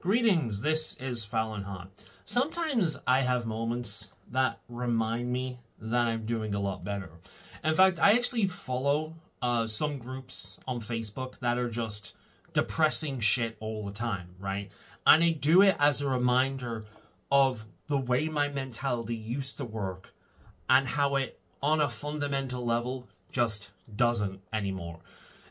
Greetings, this is Fallon Han. Sometimes I have moments that remind me that I'm doing a lot better. In fact, I actually follow some groups on Facebook that are just depressing shit all the time, right? And I do it as a reminder of the way my mentality used to work and how it, on a fundamental level, just doesn't anymore.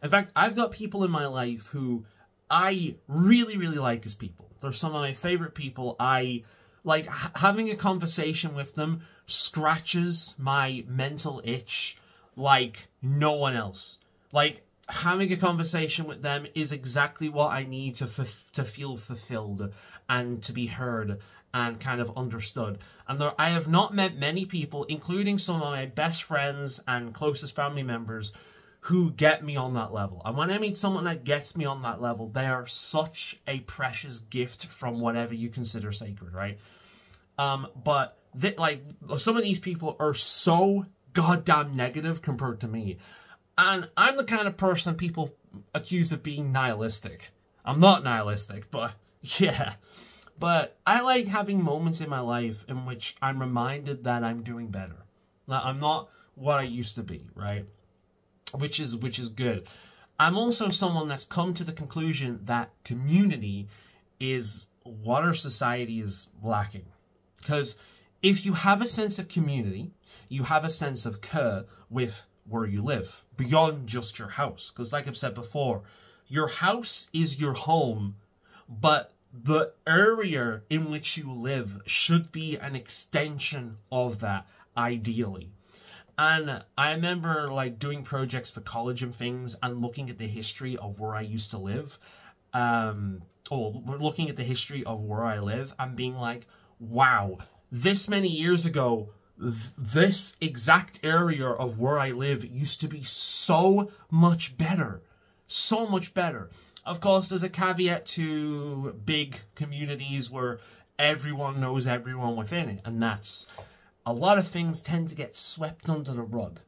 In fact, I've got people in my life who I really, really like as people. They're some of my favorite people. I like having a conversation with them scratches my mental itch like no one else. Like, having a conversation with them is exactly what I need to feel fulfilled and to be heard and kind of understood. And I have not met many people, including some of my best friends and closest family members, who get me on that level. And when I meet someone that gets me on that level, they are such a precious gift from whatever you consider sacred, right? But like, some of these people are so goddamn negative compared to me. And I'm the kind of person people accuse of being nihilistic. I'm not nihilistic, but yeah. But I like having moments in my life in which I'm reminded that I'm doing better. That I'm not what I used to be, right? Which is good. I'm also someone that's come to the conclusion that community is what our society is lacking. Because if you have a sense of community, you have a sense of care with where you live, beyond just your house. Because like I've said before, your house is your home, but the area in which you live should be an extension of that, ideally. And I remember like doing projects for college and things and looking at the history of where I used to live, or looking at the history of where I live and being like, wow, this many years ago, this exact area of where I live used to be so much better. So much better. Of course, there's a caveat to big communities where everyone knows everyone within it, and that's a lot of things tend to get swept under the rug.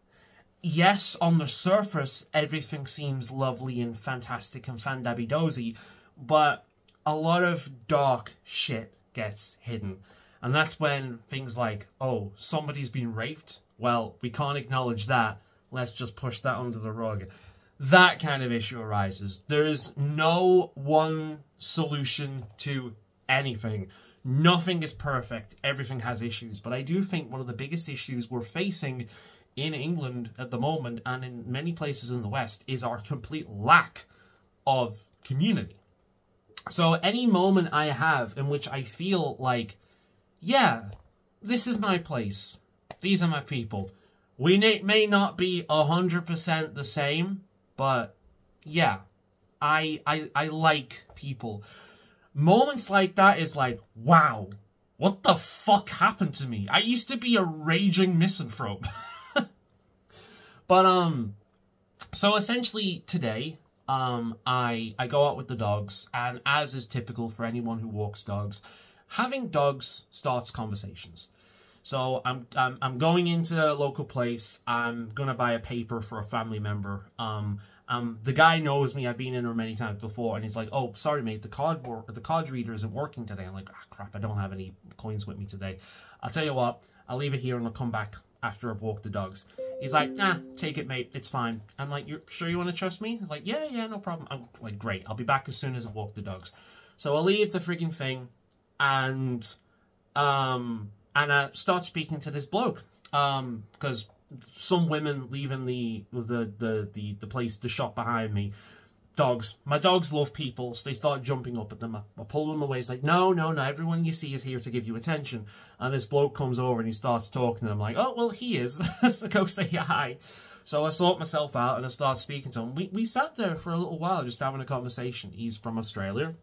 Yes, on the surface, everything seems lovely and fantastic and fandabby-dozy, but a lot of dark shit gets hidden. And that's when things like, oh, somebody's been raped? Well, we can't acknowledge that. Let's just push that under the rug. That kind of issue arises. There is no one solution to anything. Nothing is perfect. Everything has issues. But I do think one of the biggest issues we're facing in England at the moment and in many places in the West is our complete lack of community. So any moment I have in which I feel like, yeah, this is my place. These are my people. We may not be 100% the same, but yeah, I like people. Moments like that is like, wow, what the fuck happened to me? I used to be a raging misanthrope. But, so essentially today, I go out with the dogs, and as is typical for anyone who walks dogs, having dogs starts conversations. So I'm going into a local place. I'm gonna buy a paper for a family member. The guy knows me. I've been in there many times before, and he's like, "Oh, sorry, mate. The card reader isn't working today." I'm like, "Ah, crap! I don't have any coins with me today. I'll tell you what. I'll leave it here, and I'll come back after I've walked the dogs." He's like, "Nah, take it, mate. It's fine." I'm like, "You're sure you want to trust me?" He's like, "Yeah, no problem." I'm like, "Great. I'll be back as soon as I've walked the dogs." So I'll leave the freaking thing, and I start speaking to this bloke, because some women leaving the place, the shop behind me, my dogs love people, so they start jumping up at them. I pull them away. It's like, no, everyone you see is here to give you attention. And this bloke comes over and he starts talking to them. I'm like, oh, well, he is. So go say hi. So I sort myself out and I start speaking to him. We sat there for a little while just having a conversation. He's from Australia.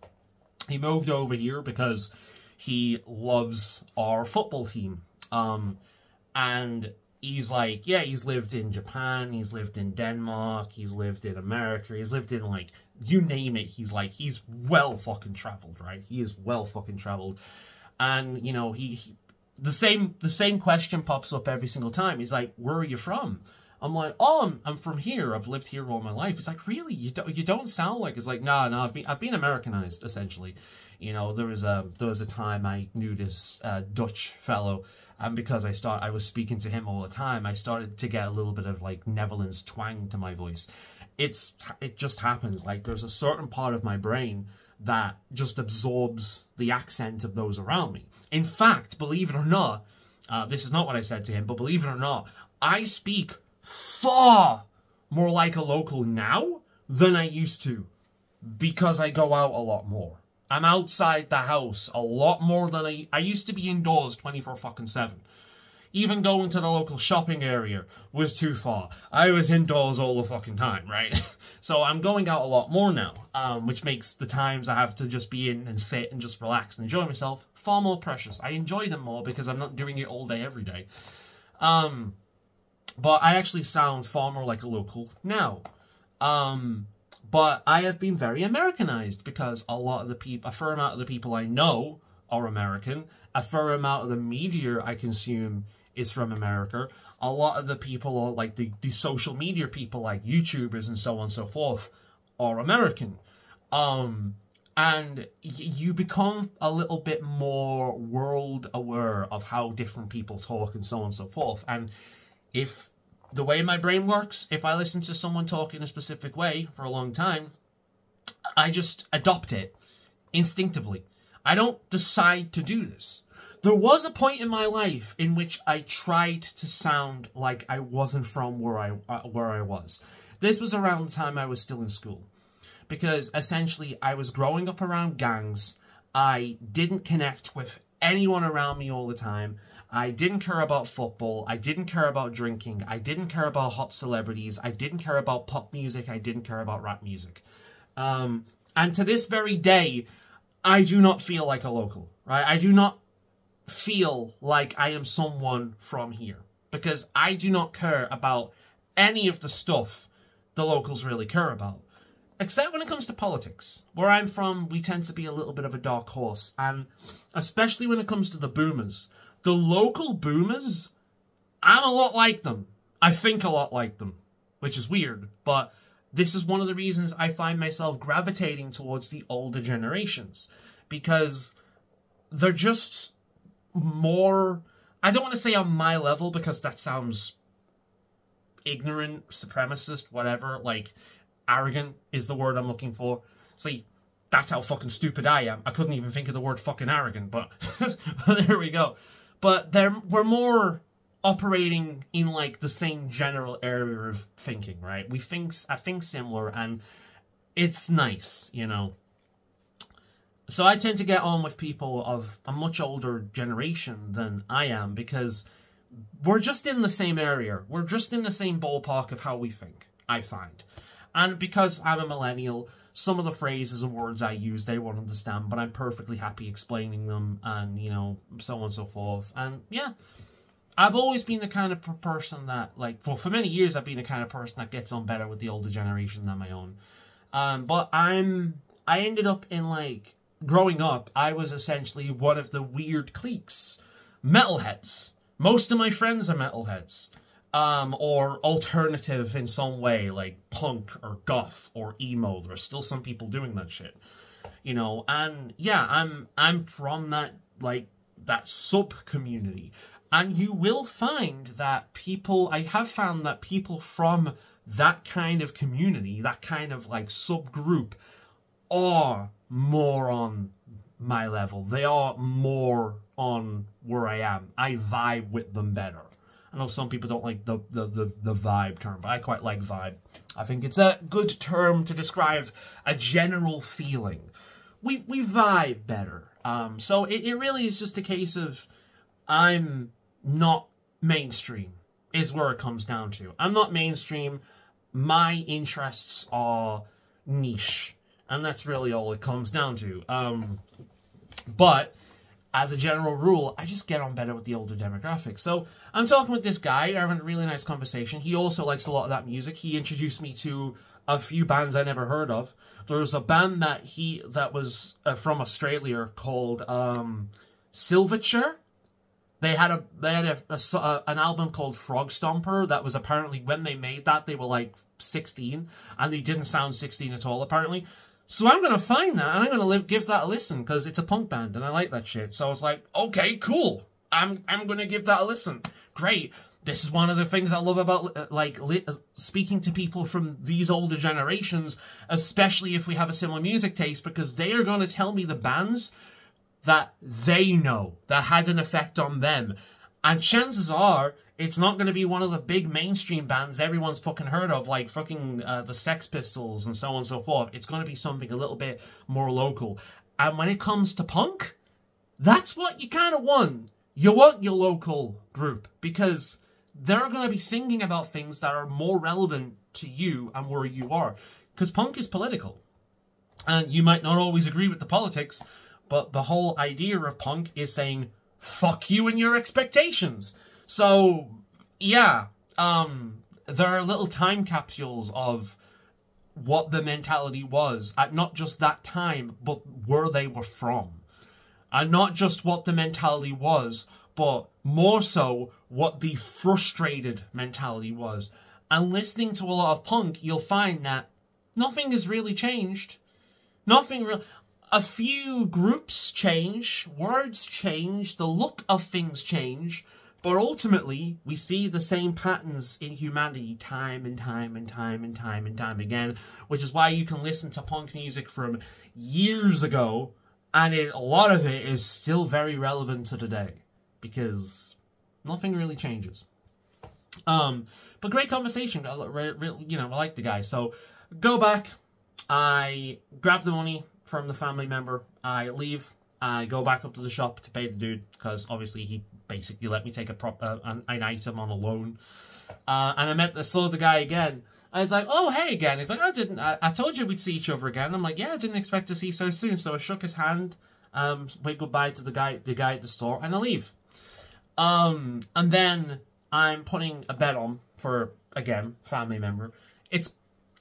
He moved over here because he loves our football team. And he's like, yeah, he's lived in Japan, he's lived in Denmark, he's lived in America, he's lived in, like, you name it. He's like, he's well fucking traveled, right? He is well fucking traveled. And, you know, the same question pops up every single time. He's like, where are you from? I'm like, oh, I'm from here. I've lived here all my life. He's like, really? You don't sound like... It's like, no, I've been Americanized, essentially. You know, there was a time I knew this Dutch fellow, and because I was speaking to him all the time, I started to get a little bit of like Netherlands twang to my voice. It just happens. Like, there's a certain part of my brain that just absorbs the accent of those around me. In fact, believe it or not, this is not what I said to him, but believe it or not, I speak far more like a local now than I used to, because I go out a lot more. I'm outside the house a lot more than I used to be indoors 24/7. Even going to the local shopping area was too far. I was indoors all the fucking time, right? So I'm going out a lot more now, which makes the times I have to just be in and sit and just relax and enjoy myself far more precious. I enjoy them more because I'm not doing it all day, every day. But I actually sound far more like a local now. But I have been very Americanized because a fair amount of the people I know are American. A fair amount of the media I consume is from America. A lot of the people, are like the social media people, like YouTubers and so on and so forth, are American. And you become a little bit more world aware of how different people talk and so on and so forth. And if the way my brain works, if I listen to someone talk in a specific way for a long time, I just adopt it instinctively. I don't decide to do this. There was a point in my life in which I tried to sound like I wasn't from where I was. This was around the time I was still in school. Because essentially I was growing up around gangs. I didn't connect with anyone around me all the time. I didn't care about football. I didn't care about drinking. I didn't care about hot celebrities. I didn't care about pop music. I didn't care about rap music. And to this very day, I do not feel like a local, right? I do not feel like I am someone from here, because I do not care about any of the stuff the locals really care about. Except when it comes to politics. Where I'm from, we tend to be a little bit of a dark horse. And especially when it comes to the boomers. The local boomers, I'm a lot like them. I think a lot like them. Which is weird. But this is one of the reasons I find myself gravitating towards the older generations. Because they're just more... I don't want to say on my level, because that sounds ignorant, supremacist, whatever. Like, arrogant is the word I'm looking for. See, that's how fucking stupid I am. I couldn't even think of the word fucking arrogant, but there we go. But we're more operating in, like, the same general area of thinking, right? I think similar, and it's nice, you know. So I tend to get on with people of a much older generation than I am, because we're just in the same area. We're just in the same ballpark of how we think, I find. And because I'm a millennial, some of the phrases and words I use, they won't understand, but I'm perfectly happy explaining them, and, you know, so on and so forth. And, yeah, I've always been the kind of person that, like, well, for many years, I've been the kind of person that gets on better with the older generation than my own. But I ended up in, like, growing up, I was essentially one of the weird cliques. Metalheads. Most of my friends are metalheads. Or alternative in some way, like punk or goth or emo. There are still some people doing that shit, you know. And yeah, I'm from that, like, that sub community, and you will find that I have found that people from that kind of community, that kind of like subgroup, are more on my level. They are more on where I am. I vibe with them better. I know some people don't like the vibe term, but I quite like vibe. I think it's a good term to describe a general feeling. We vibe better. So it really is just a case of I'm not mainstream, is where it comes down to. I'm not mainstream. My interests are niche. And that's really all it comes down to. But as a general rule, I just get on better with the older demographic. So I'm talking with this guy, having a really nice conversation. He also likes a lot of that music. He introduced me to a few bands I never heard of. There was a band that was from Australia called Silverchair. They had an album called Frog Stomper that was apparently, when they made that, they were like 16, and they didn't sound 16 at all, apparently. So I'm going to find that, and I'm going to give that a listen, because it's a punk band, and I like that shit. So I was like, okay, cool. I'm going to give that a listen. Great. This is one of the things I love about, speaking to people from these older generations, especially if we have a similar music taste, because they are going to tell me the bands that they know, that had an effect on them. And chances are, it's not going to be one of the big mainstream bands everyone's fucking heard of, like fucking the Sex Pistols and so on and so forth. It's going to be something a little bit more local. And when it comes to punk, that's what you kind of want. You want your local group, because they're going to be singing about things that are more relevant to you and where you are. Because punk is political. And you might not always agree with the politics, but the whole idea of punk is saying, fuck you and your expectations. So, yeah, there are little time capsules of what the mentality was at not just that time, but where they were from. And not just what the mentality was, but more so what the frustrated mentality was. And listening to a lot of punk, you'll find that nothing has really changed. Nothing really... A few groups change, words change, the look of things change, but ultimately, we see the same patterns in humanity time and time and time and time and time again, which is why you can listen to punk music from years ago, and a lot of it is still very relevant to today, because nothing really changes. But great conversation. I like the guy. So, go back. I grab the money from the family member. I leave. I go back up to the shop to pay the dude, because obviously he basically let me take an item on a loan. And I saw the guy again. I was like, oh, hey, again. He's like, I told you we'd see each other again. I'm like, yeah, I didn't expect to see so soon. So I shook his hand, waved goodbye to the guy at the store, and I leave. And then I'm putting a bet on for, again, family member.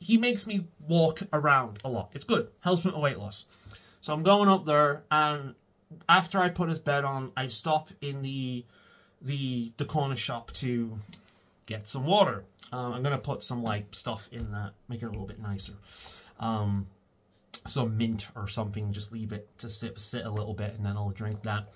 He makes me walk around a lot. It's good. Helps with my weight loss. So I'm going up there, and after I put his bet on, I stop in the corner shop to get some water. I'm going to put some, stuff in that, make it a little bit nicer. Some mint or something, just leave it to sit a little bit, and then I'll drink that.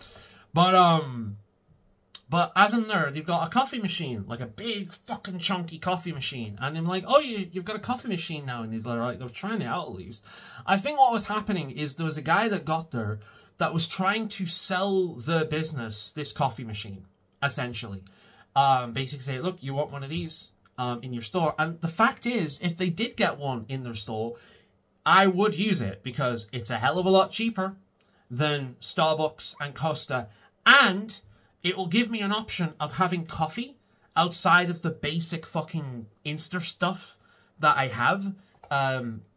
But as I'm there, they've got a coffee machine, like a big fucking chunky coffee machine. And I'm like, oh, you've got a coffee machine now. And he's like, they're trying it out at least. I think what was happening is there was a guy that got there that was trying to sell the business this coffee machine, essentially. Basically say, look, you want one of these in your store. And the fact is, if they did get one in their store, I would use it, because it's a hell of a lot cheaper than Starbucks and Costa. And it will give me an option of having coffee outside of the basic fucking Insta stuff that I have,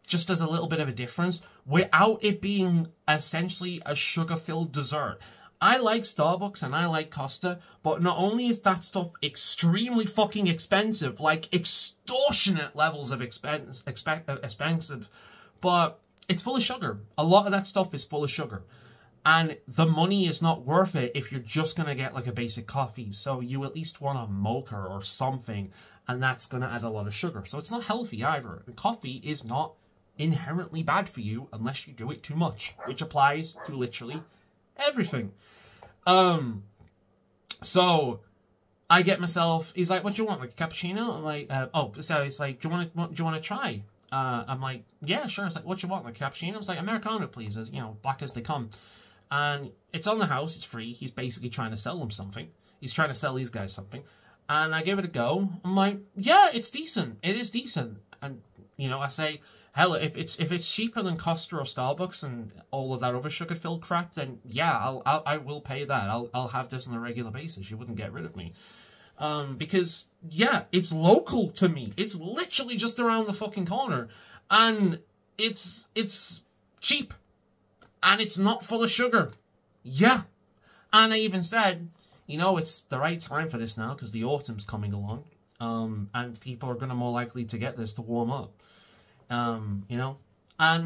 just as a little bit of a difference, without it being essentially a sugar-filled dessert. I like Starbucks and I like Costa, but not only is that stuff extremely fucking expensive, like extortionate levels of expensive, but it's full of sugar. A lot of that stuff is full of sugar. And the money is not worth it if you're just going to get like a basic coffee. So you at least want a mocha or something, and that's going to add a lot of sugar. So it's not healthy either. And coffee is not inherently bad for you unless you do it too much, which applies to literally everything. So I get myself, he's like, what do you want, like a cappuccino? I'm like, so he's like, do you want to try? I'm like, yeah, sure. It's like, what do you want, like a cappuccino? It's like, Americano, please, as black as they come. And it's on the house, it's free. He's basically trying to sell them something. He's trying to sell these guys something. And I give it a go. I'm like, yeah, it's decent. It is decent. And, I say, hell, if it's cheaper than Costa or Starbucks and all of that other sugar-filled crap, then yeah, I will pay that. I'll have this on a regular basis. You wouldn't get rid of me. Because, yeah, it's local to me. It's literally just around the fucking corner. And it's cheap. And it's not full of sugar. Yeah. And I even said, it's the right time for this now, because the autumn's coming along. And people are going to more likely to get this to warm up. And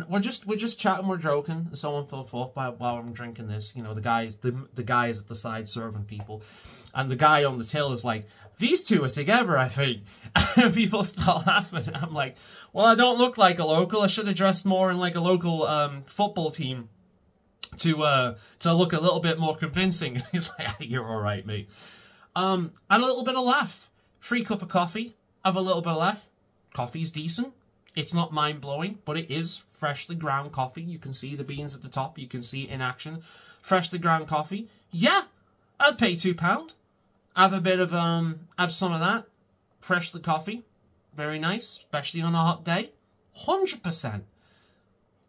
we're just chatting, we're joking, and so on and so forth while I'm drinking this. The guys at the side serving people. And the guy on the till is like, these two are together, I think. And people start laughing. I'm like, well, I don't look like a local. I should have dressed more in like a local football team to look a little bit more convincing. He's like, you're all right, mate. And a little bit of laugh. Free cup of coffee. Have a little bit of laugh. Coffee's decent. It's not mind-blowing, but it is freshly ground coffee. You can see the beans at the top. You can see it in action. Freshly ground coffee. Yeah, I'd pay £2. Have a bit of, have some of that. Freshly coffee. Very nice, especially on a hot day. 100%.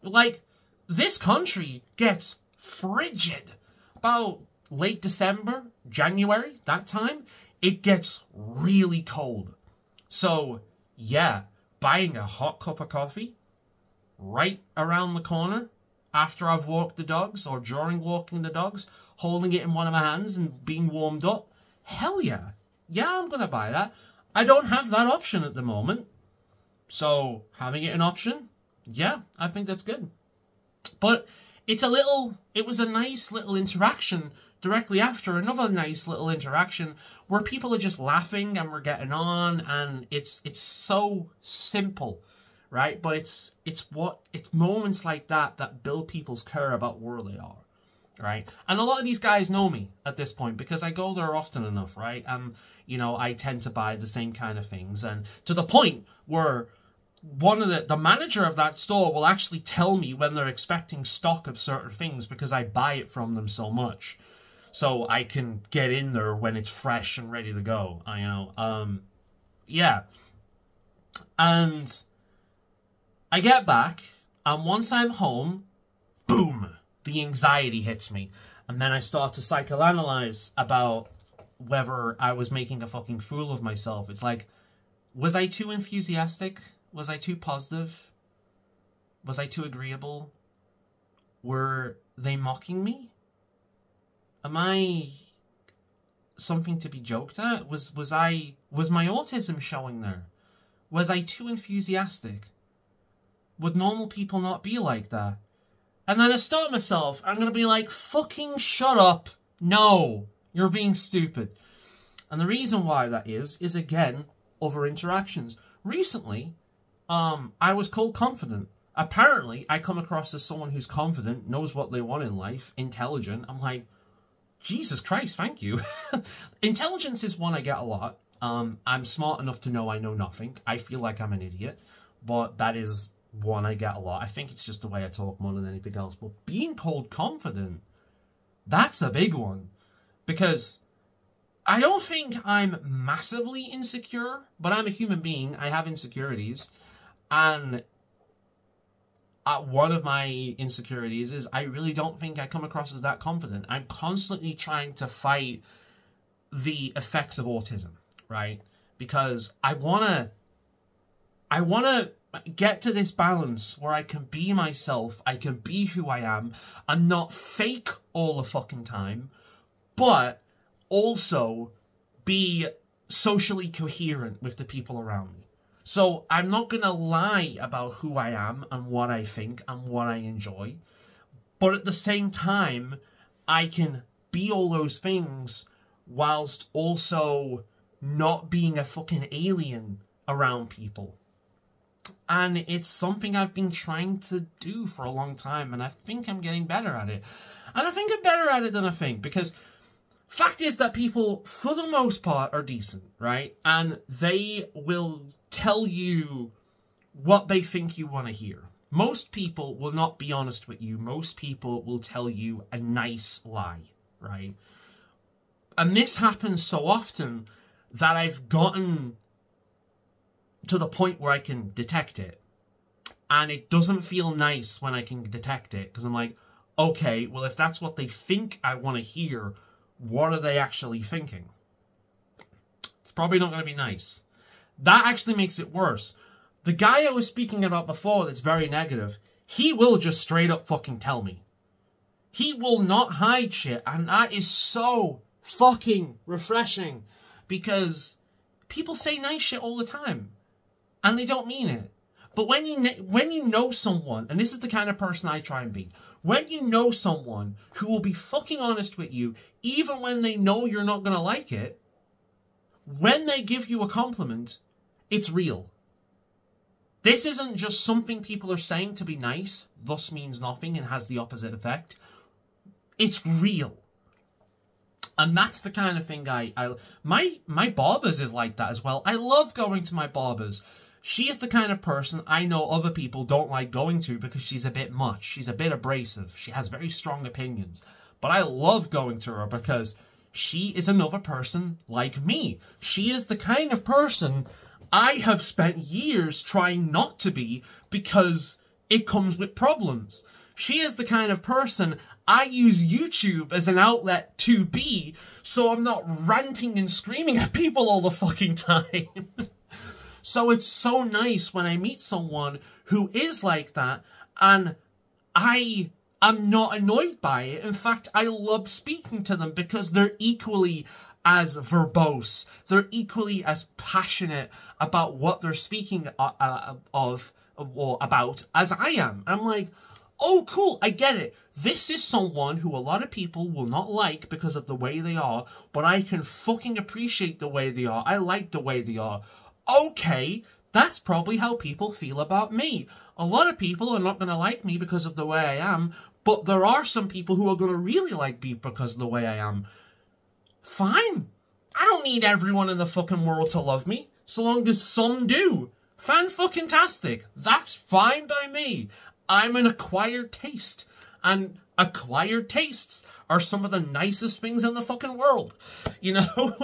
Like, this country gets frigid. About late December, January, that time, it gets really cold. So, yeah, buying a hot cup of coffee right around the corner after I've walked the dogs or during walking the dogs, holding it in one of my hands and being warmed up, hell yeah. Yeah, I'm going to buy that. I don't have that option at the moment. So, having it an option, yeah, I think that's good. But it was a nice little interaction directly after another nice little interaction where people are just laughing and we're getting on, and it's so simple, right? But it's moments like that build people's care about where they are, right? And a lot of these guys know me at this point because I go there often enough, right? And you know, I tend to buy the same kind of things, and to the point where one of the manager of that store will actually tell me when they're expecting stock of certain things because I buy it from them so much. So I can get in there when it's fresh and ready to go. Yeah. And I get back, and once I'm home, boom, the anxiety hits me. And then I start to psychoanalyze about whether I was making a fucking fool of myself. It's like, was I too enthusiastic? Was I too positive? Was I too agreeable? Were they mocking me? Am I something to be joked at? Was my autism showing there? Was I too enthusiastic? Would normal people not be like that? And then I stop myself. I'm going to be like, fucking shut up. No, you're being stupid. And the reason why that is again, other interactions. Recently, I was called confident. Apparently, I come across as someone who's confident, knows what they want in life, intelligent. I'm like, Jesus Christ, thank you. Intelligence is one I get a lot. I'm smart enough to know I know nothing. I feel like I'm an idiot, but that is one I get a lot. I think it's just the way I talk more than anything else. But being called confident, that's a big one. Because I don't think I'm massively insecure, but I'm a human being. I have insecurities. And one of my insecurities is I really don't think I come across as that confident. I'm constantly trying to fight the effects of autism, right? Because I want to get to this balance where I can be myself, I can be who I am, and not fake all the fucking time, but also be socially coherent with the people around me. So I'm not going to lie about who I am and what I think and what I enjoy. But at the same time, I can be all those things whilst also not being a fucking alien around people. And it's something I've been trying to do for a long time, and I think I'm getting better at it. And I think I'm better at it than I think, because fact is that people, for the most part, are decent, right? And they will tell you what they think you want to hear. Most people will not be honest with you. Most people will tell you a nice lie, right? And this happens so often that I've gotten to the point where I can detect it. And it doesn't feel nice when I can detect it, because I'm like, okay, well, if that's what they think I want to hear, what are they actually thinking? It's probably not going to be nice. That actually makes it worse. The guy I was speaking about before that's very negative, he will just straight up fucking tell me. He will not hide shit, and that is so fucking refreshing, because people say nice shit all the time, and they don't mean it. But when you know someone, and this is the kind of person I try and be, when you know someone who will be fucking honest with you, even when they know you're not going to like it, when they give you a compliment, it's real. This isn't just something people are saying to be nice, thus means nothing and has the opposite effect. It's real. And that's the kind of thing my barber's is like that as well. I love going to my barber's. She is the kind of person I know other people don't like going to because she's a bit much. She's a bit abrasive. She has very strong opinions. But I love going to her because she is another person like me. She is the kind of person I have spent years trying not to be because it comes with problems. She is the kind of person I use YouTube as an outlet to be, so I'm not ranting and screaming at people all the fucking time. So it's so nice when I meet someone who is like that, and I am not annoyed by it. In fact, I love speaking to them because they're equally as verbose. They're equally as passionate about what they're speaking of or about as I am. And I'm like, oh, cool, I get it. This is someone who a lot of people will not like because of the way they are, but I can fucking appreciate the way they are. I like the way they are. Okay, that's probably how people feel about me. A lot of people are not going to like me because of the way I am, but there are some people who are going to really like me because of the way I am. Fine. I don't need everyone in the fucking world to love me, so long as some do. Fan-fucking-tastic. That's fine by me. I'm an acquired taste, and acquired tastes are some of the nicest things in the fucking world, you know?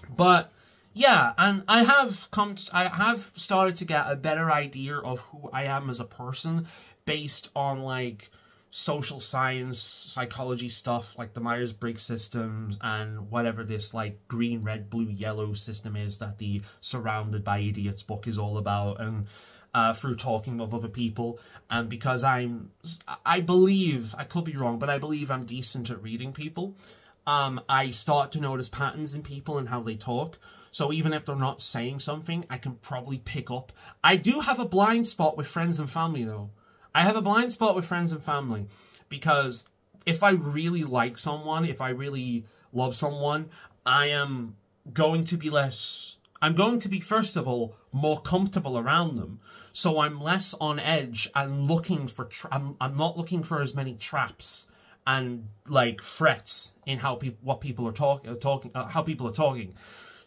But yeah, and I have started to get a better idea of who I am as a person based on like social science, psychology stuff like the Myers-Briggs systems and whatever this like green, red, blue, yellow system is that the Surrounded by Idiots book is all about, and through talking with other people. And because I believe, I could be wrong, but I believe I'm decent at reading people, I start to notice patterns in people and how they talk. So even if they're not saying something, I can probably pick up. I do have a blind spot with friends and family, though. I have a blind spot with friends and family because if I really like someone, if I really love someone, I'm going to be, first of all, more comfortable around them. So I'm less on edge and looking for, I'm not looking for as many traps and like threats in how people are talking.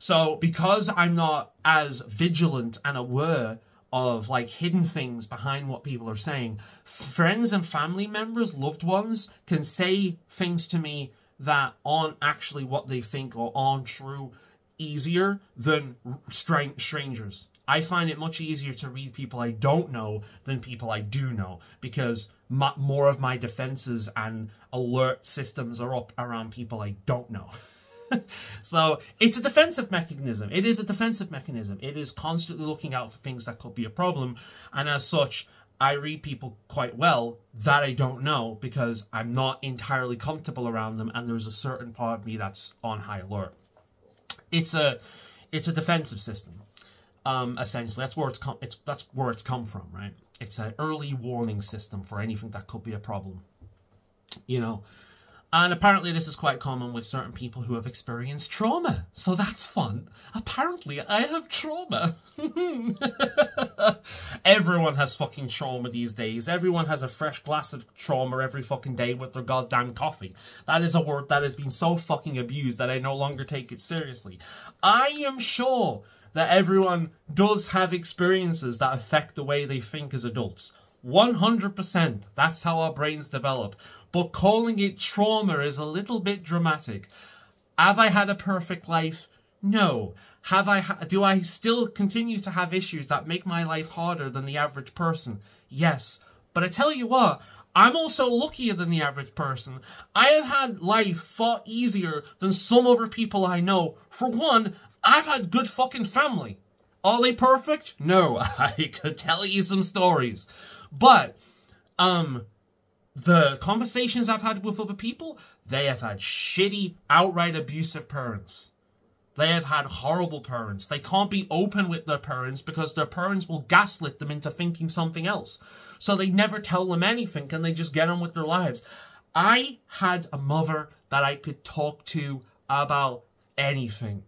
So because I'm not as vigilant and aware of like hidden things behind what people are saying, friends and family members, loved ones, can say things to me that aren't actually what they think or aren't true easier than strangers. I find it much easier to read people I don't know than people I do know because more of my defenses and alert systems are up around people I don't know. So it's a defensive mechanism. It is a defensive mechanism. It is constantly looking out for things that could be a problem. And as such, I read people quite well that I don't know because I'm not entirely comfortable around them. And there's a certain part of me that's on high alert. It's a defensive system. Essentially, that's where it's come from, right? It's an early warning system for anything that could be a problem, you know. And apparently this is quite common with certain people who have experienced trauma. So that's fun. Apparently I have trauma. Everyone has fucking trauma these days. Everyone has a fresh glass of trauma every fucking day with their goddamn coffee. That is a word that has been so fucking abused that I no longer take it seriously. I am sure that everyone does have experiences that affect the way they think as adults. 100%. That's how our brains develop. But calling it trauma is a little bit dramatic. Have I had a perfect life? No. Do I still continue to have issues that make my life harder than the average person? Yes. But I tell you what, I'm also luckier than the average person. I have had life far easier than some other people I know. For one, I've had good fucking family. Are they perfect? No. I could tell you some stories. But, the conversations I've had with other people, they have had shitty, outright abusive parents. They have had horrible parents. They can't be open with their parents because their parents will gaslit them into thinking something else. So they never tell them anything and they just get on with their lives. I had a mother that I could talk to about anything.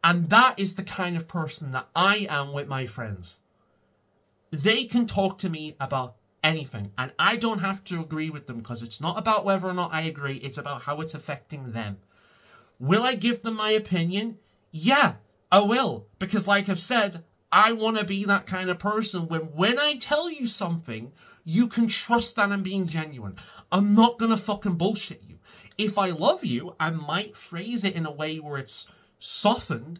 And that is the kind of person that I am with my friends. They can talk to me about anything. And I don't have to agree with them because it's not about whether or not I agree. It's about how it's affecting them. Will I give them my opinion? Yeah, I will. Because like I've said, I want to be that kind of person when I tell you something, you can trust that I'm being genuine. I'm not going to fucking bullshit you. If I love you, I might phrase it in a way where it's softened,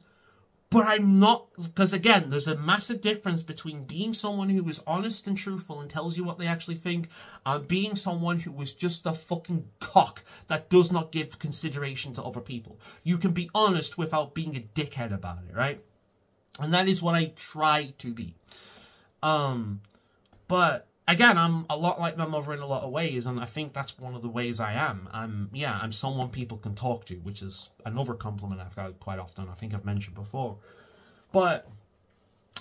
but I'm not, because again, there's a massive difference between being someone who is honest and truthful and tells you what they actually think, and being someone who is just a fucking cock that does not give consideration to other people. You can be honest without being a dickhead about it, right? And that is what I try to be. But again, I'm a lot like my mother in a lot of ways, and I think that's one of the ways I am. I'm someone people can talk to, which is another compliment I've got quite often. I think I've mentioned before. But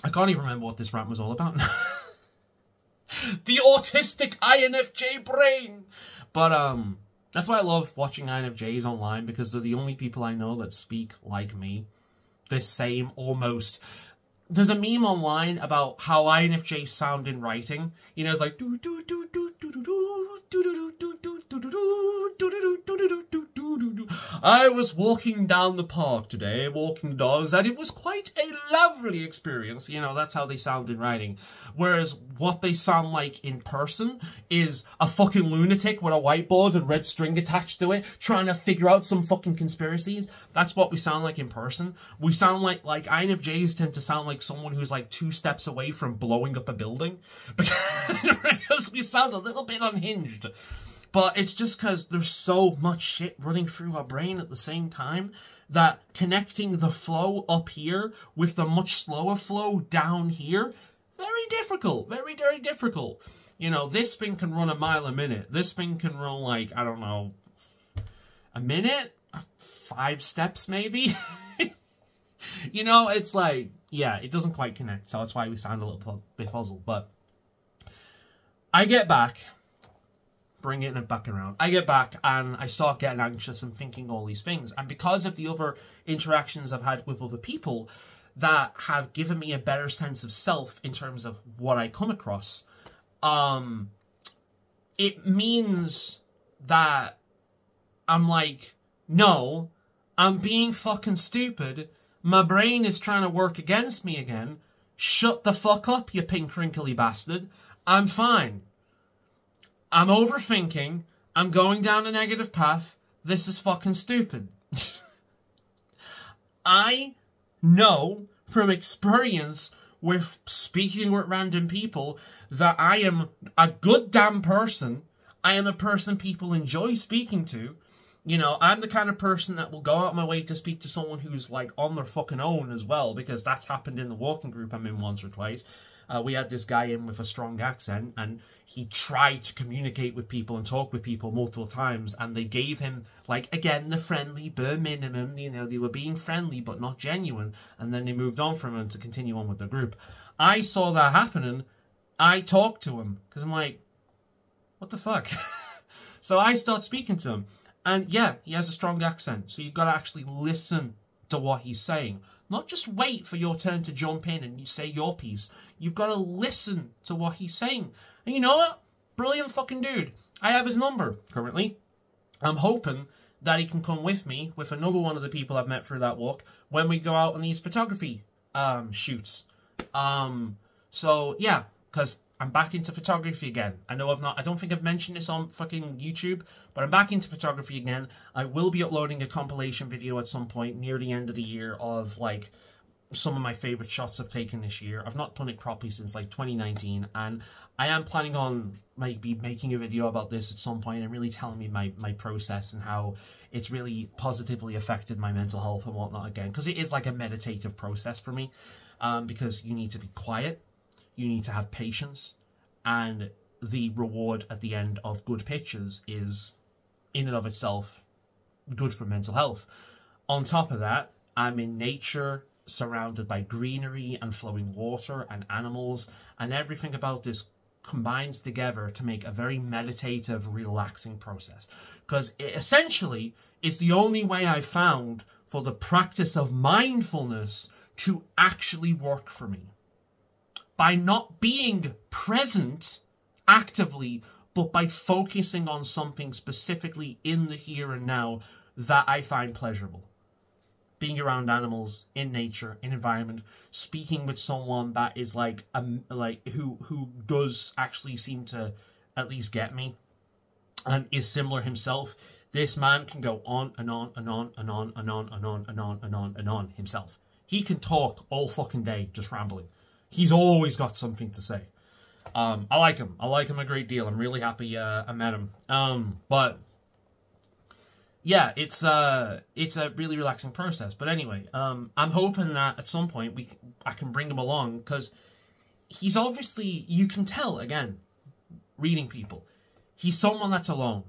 I can't even remember what this rant was all about now. The autistic INFJ brain! But, that's why I love watching INFJs online, because they're the only people I know that speak like me. The same, almost. There's a meme online about how INFJs sound in writing. You know, it's like do do do do do do do do do do do do do do do do do. I was walking down the park today, walking the dogs, and it was quite a lovely experience. You know, that's how they sound in writing. Whereas what they sound like in person is a fucking lunatic with a whiteboard and red string attached to it, trying to figure out some fucking conspiracies. That's what we sound like in person. We sound like INFJs tend to sound like someone who's like 2 steps away from blowing up a building. Because we sound a little bit unhinged. But it's just because there's so much shit running through our brain at the same time that connecting the flow up here with the much slower flow down here, very difficult. Very, very difficult. You know, this thing can run a mile a minute. This thing can run like, I don't know, a minute? 5 steps maybe? You know, it's like, yeah, it doesn't quite connect. So that's why we sound a little bit puzzled. But I get back, bringing it back around. I get back and I start getting anxious and thinking all these things. And because of the other interactions I've had with other people that have given me a better sense of self in terms of what I come across, it means that I'm like, no, I'm being fucking stupid. My brain is trying to work against me again. Shut the fuck up, you pink wrinkly bastard. I'm fine. I'm overthinking. I'm going down a negative path. This is fucking stupid. I know from experience with speaking with random people that I am a good damn person. I am a person people enjoy speaking to. You know, I'm the kind of person that will go out my way to speak to someone who's, like, on their fucking own as well, because that's happened in the walking group I'm in once or twice. We had this guy in with a strong accent, and he tried to communicate with people and talk with people multiple times, and they gave him, like, again, the friendly bare minimum. You know, they were being friendly but not genuine, and then they moved on from him to continue on with the group. I saw that happening. I talked to him, because I'm like, what the fuck? So I start speaking to him. And yeah, he has a strong accent, so you've got to actually listen to what he's saying. Not just wait for your turn to jump in and you say your piece. You've got to listen to what he's saying. And you know what? Brilliant fucking dude. I have his number currently. I'm hoping that he can come with me, with another one of the people I've met through that walk, when we go out on these photography shoots. So yeah, because I'm back into photography again. I don't think I've mentioned this on fucking YouTube, but I'm back into photography again. I will be uploading a compilation video at some point near the end of the year of, like, some of my favorite shots I've taken this year. I've not done it properly since, like, 2019, and I am planning on maybe making a video about this at some point and really telling me my process and how it's really positively affected my mental health and whatnot again, because it is like a meditative process for me, because you need to be quiet. You need to have patience, and the reward at the end of good pictures is, in and of itself, good for mental health. On top of that, I'm in nature, surrounded by greenery and flowing water and animals, and everything about this combines together to make a very meditative, relaxing process. Because it essentially is the only way I've found for the practice of mindfulness to actually work for me. By not being present actively, but by focusing on something specifically in the here and now that I find pleasurable. Being around animals, in nature, in environment, speaking with someone that is who does actually seem to at least get me and is similar himself. This man can go on and on and on and on and on and on and on and on and on himself. He can talk all fucking day just rambling. He's always got something to say. I like him. I like him a great deal. I'm really happy I met him. But yeah, it's a really relaxing process. But anyway, I'm hoping that at some point I can bring him along, because he's obviously, you can tell, again, reading people, he's someone that's alone.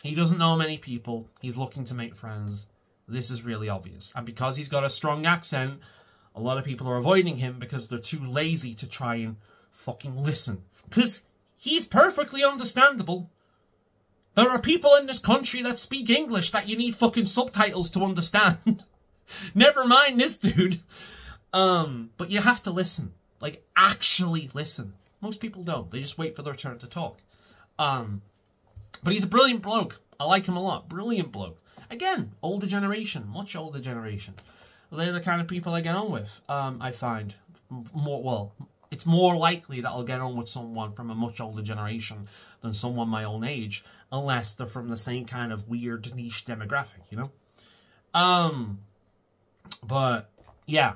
He doesn't know many people. He's looking to make friends. This is really obvious. And because he's got a strong accent, a lot of people are avoiding him because they're too lazy to try and fucking listen. Because he's perfectly understandable. There are people in this country that speak English that you need fucking subtitles to understand. Never mind this dude. But you have to listen. Like, actually listen. Most people don't. They just wait for their turn to talk. But he's a brilliant bloke. I like him a lot. Brilliant bloke. Again, older generation. Much older generation. They're the kind of people I get on with, I find. It's more likely that I'll get on with someone from a much older generation than someone my own age, unless they're from the same kind of weird niche demographic, you know? But, yeah.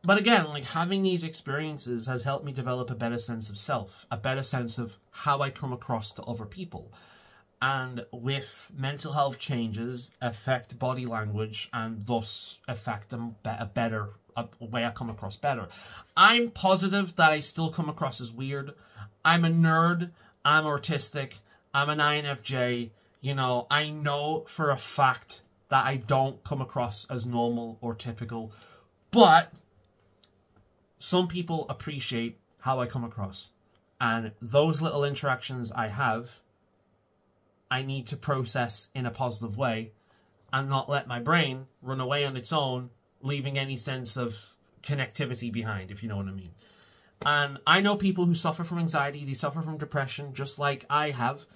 But again, like, having these experiences has helped me develop a better sense of self, a better sense of how I come across to other people. And with mental health changes, affect body language, and thus affect a better way I come across better. I'm positive that I still come across as weird. I'm a nerd. I'm autistic. I'm an INFJ. You know, I know for a fact that I don't come across as normal or typical. But some people appreciate how I come across. And those little interactions I have, I need to process in a positive way and not let my brain run away on its own, leaving any sense of connectivity behind, if you know what I mean. And I know people who suffer from anxiety, they suffer from depression, just like I have.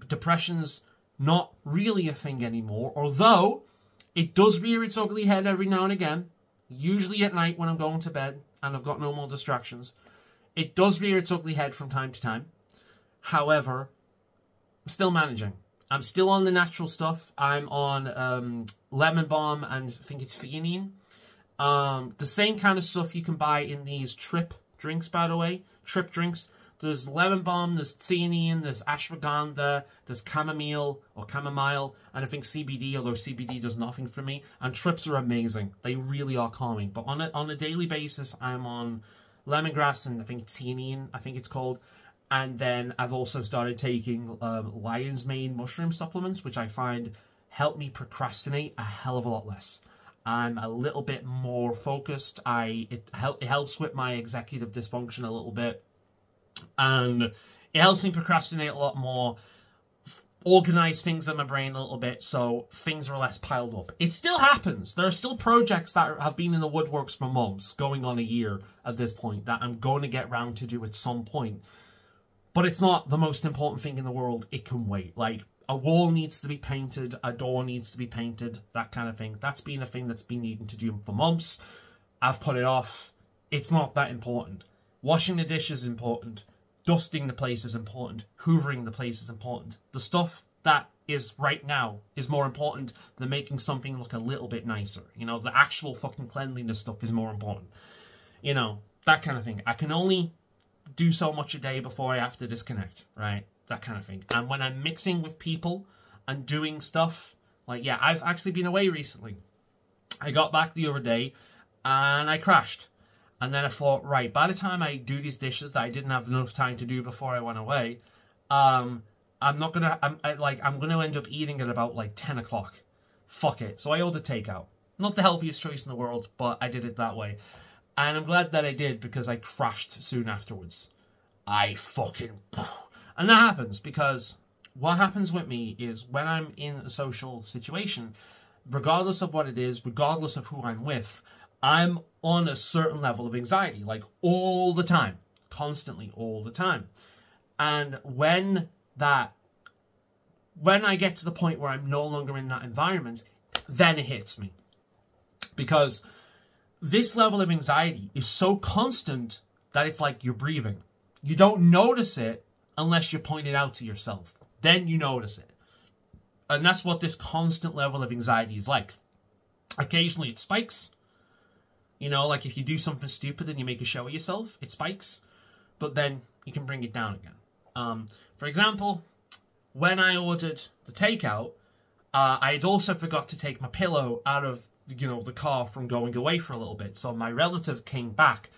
Depression's not really a thing anymore, although it does rear its ugly head every now and again, usually at night when I'm going to bed and I've got no more distractions. It does rear its ugly head from time to time. However, I'm still managing. I'm still on the natural stuff. I'm on lemon balm and I think it's theanine. The same kind of stuff you can buy in these Trip drinks, by the way. Trip drinks. There's lemon balm, there's theanine, there's ashwagandha, there's chamomile, and I think CBD, although CBD does nothing for me. And Trips are amazing. They really are calming. But on a daily basis, I'm on lemongrass and I think theanine, I think it's called. And then I've also started taking lion's mane mushroom supplements, which I find help me procrastinate a hell of a lot less. I'm a little bit more focused. It helps with my executive dysfunction a little bit. And it helps me procrastinate a lot more, organize things in my brain a little bit, so things are less piled up. It still happens. There are still projects that have been in the woodworks for months, going on a year at this point, that I'm going to get round to do at some point. But it's not the most important thing in the world. It can wait. Like, a wall needs to be painted, a door needs to be painted, that kind of thing. That's been a thing that's been needing to do for months. I've put it off. It's not that important. Washing the dish is important. Dusting the place is important. Hoovering the place is important. The stuff that is right now is more important than making something look a little bit nicer. You know, the actual fucking cleanliness stuff is more important. You know, that kind of thing. I can only do so much a day before I have to disconnect, right? That kind of thing. And when I'm mixing with people and doing stuff, like, yeah, I've actually been away recently. I got back the other day and I crashed. And then I thought, right, by the time I do these dishes that I didn't have enough time to do before I went away, I'm gonna end up eating at about like 10 o'clock. fuck it. So I ordered takeout. Not the healthiest choice in the world, but I did it that way. And I'm glad that I did, because I crashed soon afterwards. And that happens because what happens with me is when I'm in a social situation, regardless of what it is, regardless of who I'm with, I'm on a certain level of anxiety, like all the time, constantly, all the time. And when I get to the point where I'm no longer in that environment, then it hits me. Because this level of anxiety is so constant that it's like you're breathing. You don't notice it unless you point it out to yourself. Then you notice it. And that's what this constant level of anxiety is like. Occasionally it spikes. You know, like if you do something stupid and you make a show of yourself, it spikes. But then you can bring it down again. For example, when I ordered the takeout, I had also forgot to take my pillow out of, the car from going away for a little bit. So my relative came back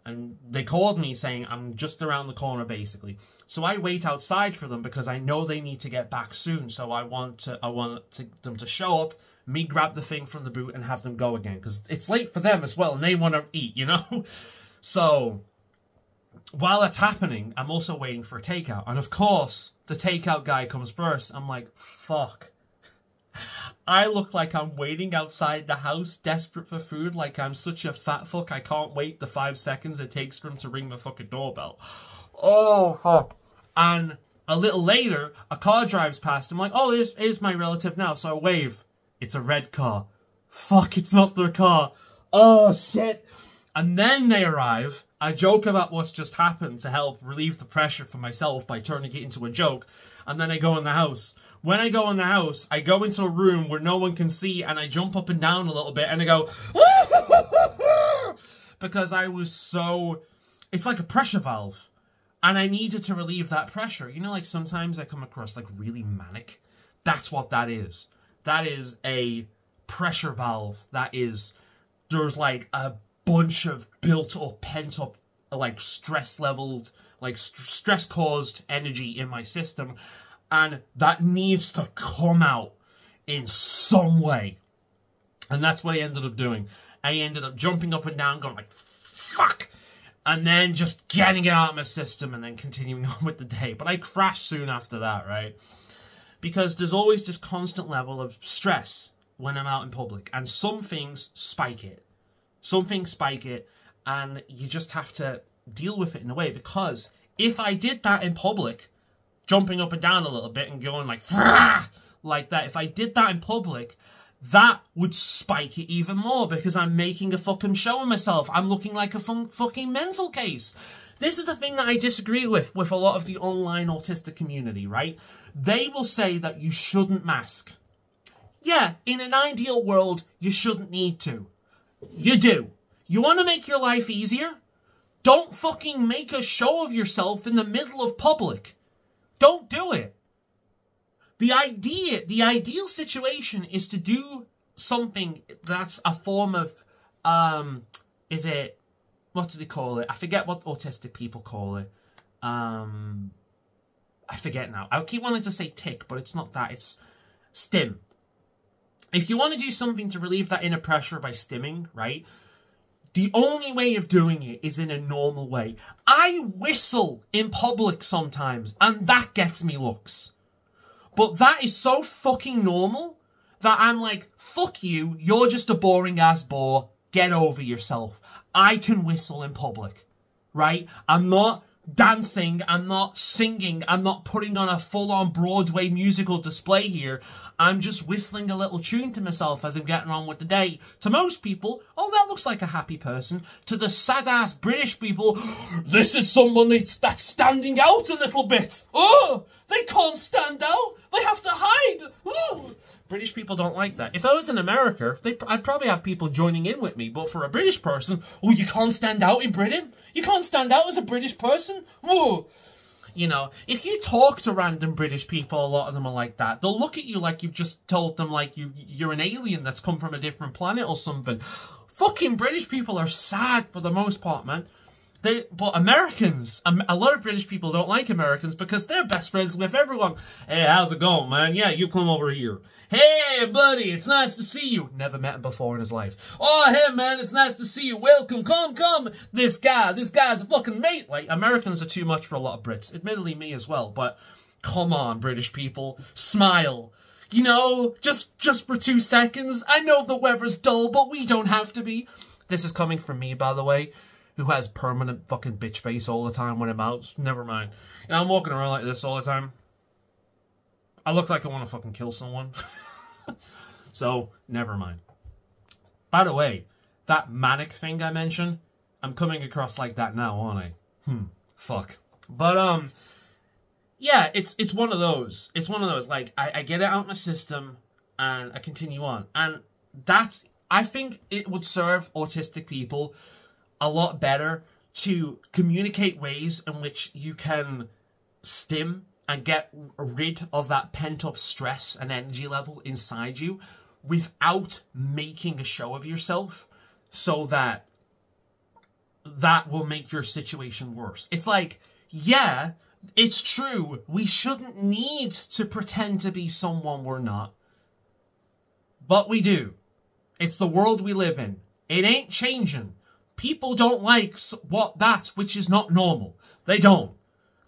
and they called me saying, I'm just around the corner, basically. So I wait outside for them because I know they need to get back soon. So I want them to show up, me grab the thing from the boot and have them go again. Because it's late for them as well and they want to eat, So while that's happening, I'm also waiting for a takeout. And of course, the takeout guy comes first. I'm like, fuck. I look like I'm waiting outside the house, desperate for food, like I'm such a fat fuck. I can't wait the 5 seconds it takes for him to ring the fucking doorbell. Oh, fuck. And a little later, a car drives past. I'm like, oh, here's my relative now. So I wave. It's a red car. Fuck, it's not their car. Oh, shit. And then they arrive. I joke about what's just happened to help relieve the pressure for myself by turning it into a joke. And then I go in the house. When I go in the house, I go into a room where no one can see and I jump up and down a little bit and I go, because I was so, it's like a pressure valve. And I needed to relieve that pressure. Like sometimes I come across like really manic. That's what that is. That is a pressure valve. There's like a bunch of built up, pent up, like stress leveled, like stress caused energy in my system. And that needs to come out in some way. And that's what I ended up doing. I ended up jumping up and down, going like, fuck! And then just getting it out of my system and then continuing on with the day. But I crashed soon after that, right? Because there's always this constant level of stress when I'm out in public. And some things spike it. Some things spike it. And you just have to deal with it in a way. Because if I did that in public, jumping up and down a little bit and going like that. If I did that in public, that would spike it even more because I'm making a fucking show of myself. I'm looking like a fucking mental case. This is the thing that I disagree with a lot of the online autistic community, right? They will say that you shouldn't mask. Yeah, in an ideal world, you shouldn't need to. You do. You want to make your life easier? Don't fucking make a show of yourself in the middle of public. Don't do it. The ideal situation is to do something that's a form of, what do they call it? I forget what autistic people call it. I forget now. I keep wanting to say tick, but it's not that. It's stim. If you want to do something to relieve that inner pressure by stimming, right? The only way of doing it is in a normal way. I whistle in public sometimes, and that gets me looks. But that is so fucking normal that I'm like, fuck you, you're just a boring ass bore, get over yourself. I can whistle in public, right? I'm not dancing, I'm not singing, I'm not putting on a full-on Broadway musical display here. I'm just whistling a little tune to myself as I'm getting on with the day. To most people, oh, that looks like a happy person. To the sad-ass British people, this is someone that's standing out a little bit. Oh, they can't stand out. They have to hide. Oh. British people don't like that. If I was in America, I'd probably have people joining in with me. But for a British person, oh, you can't stand out in Britain? You can't stand out as a British person? Whoa. If you talk to random British people, a lot of them are like that. They'll look at you like you've just told them like you're an alien that's come from a different planet or something. Fucking British people are sad for the most part, man. But Americans, a lot of British people don't like Americans because they're best friends with everyone. Hey, how's it going, man? Yeah, you come over here. Hey, buddy, it's nice to see you. Never met him before in his life. Oh, hey, man, it's nice to see you. Welcome, come. This guy's a fucking mate. Like, Americans are too much for a lot of Brits. Admittedly, me as well, but come on, British people. Smile. You know, just for 2 seconds. I know the weather's dull, but we don't have to be. This is coming from me, by the way, who has permanent fucking bitch face all the time when I'm out. Never mind. And I'm walking around like this all the time. I look like I want to fucking kill someone. So, never mind. By the way, that manic thing I mentioned, I'm coming across like that now, aren't I? Fuck. But, yeah, it's one of those. It's one of those, like, I get it out of my system, and I continue on. And that's, I think it would serve autistic people a lot better to communicate ways in which you can stim and get rid of that pent-up stress and energy level inside you without making a show of yourself, so that will make your situation worse. It's like, yeah, it's true, we shouldn't need to pretend to be someone we're not, but we do. It's the world we live in. It ain't changing. People don't like that which is not normal. They don't.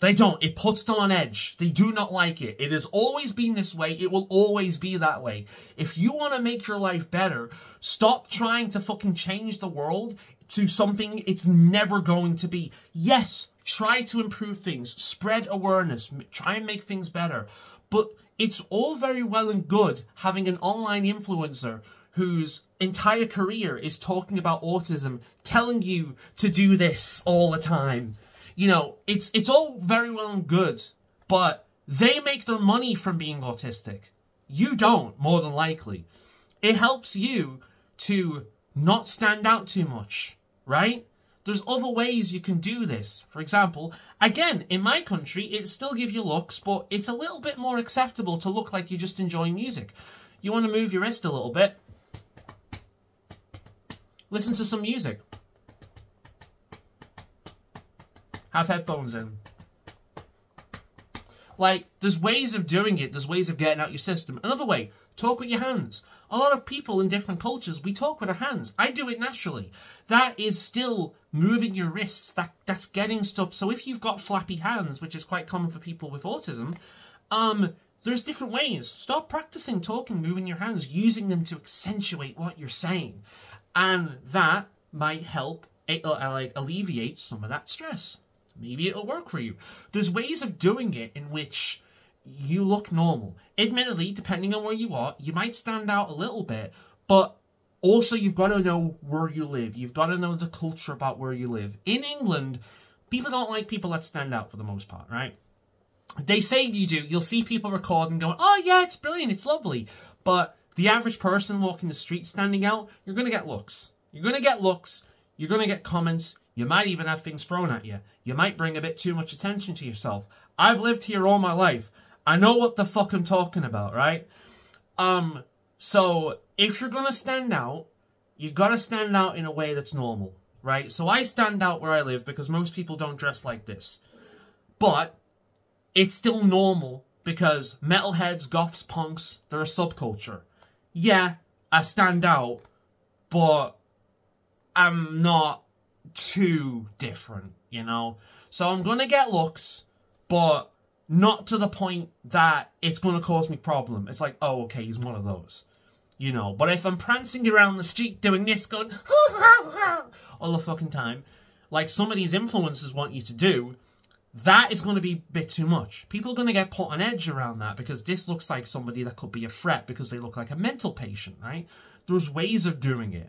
They don't. It puts them on edge. They do not like it. It has always been this way. It will always be that way. If you want to make your life better, stop trying to fucking change the world to something it's never going to be. Yes, try to improve things. Spread awareness. Try and make things better. But it's all very well and good having an online influencer whose entire career is talking about autism, telling you to do this all the time. You know, it's all very well and good, but they make their money from being autistic. You don't, more than likely. It helps you to not stand out too much, right? There's other ways you can do this. For example, again, in my country, it still gives you looks, but it's a little bit more acceptable to look like you just enjoy music. You want to move your wrist a little bit? Listen to some music. Have headphones in. Like, there's ways of doing it. There's ways of getting out your system. Another way, talk with your hands. A lot of people in different cultures, we talk with our hands. I do it naturally. That is still moving your wrists. That's getting stuff. So if you've got flappy hands, which is quite common for people with autism, there's different ways. Start practicing talking, moving your hands, using them to accentuate what you're saying. And that might help alleviate some of that stress. Maybe it'll work for you. There's ways of doing it in which you look normal. Admittedly, depending on where you are, you might stand out a little bit, but also you've got to know where you live. You've got to know the culture about where you live. In England, people don't like people that stand out for the most part, right? They say you do. You'll see people recording going, oh yeah, it's brilliant, it's lovely. But the average person walking the street standing out, you're going to get looks. You're going to get looks. You're going to get comments. You might even have things thrown at you. You might bring a bit too much attention to yourself. I've lived here all my life. I know what the fuck I'm talking about, right? So if you're going to stand out, you got to stand out in a way that's normal, right? So I stand out where I live because most people don't dress like this. But it's still normal because metalheads, goths, punks, they're a subculture. Yeah, I stand out, but I'm not too different, you know? So I'm going to get looks, but not to the point that it's going to cause me problem. It's like, oh, okay, he's one of those, you know? But if I'm prancing around the street doing this, going, all the fucking time, like some of these influencers want you to do, that is going to be a bit too much. People are going to get put on edge around that because this looks like somebody that could be a threat because they look like a mental patient, right? There's ways of doing it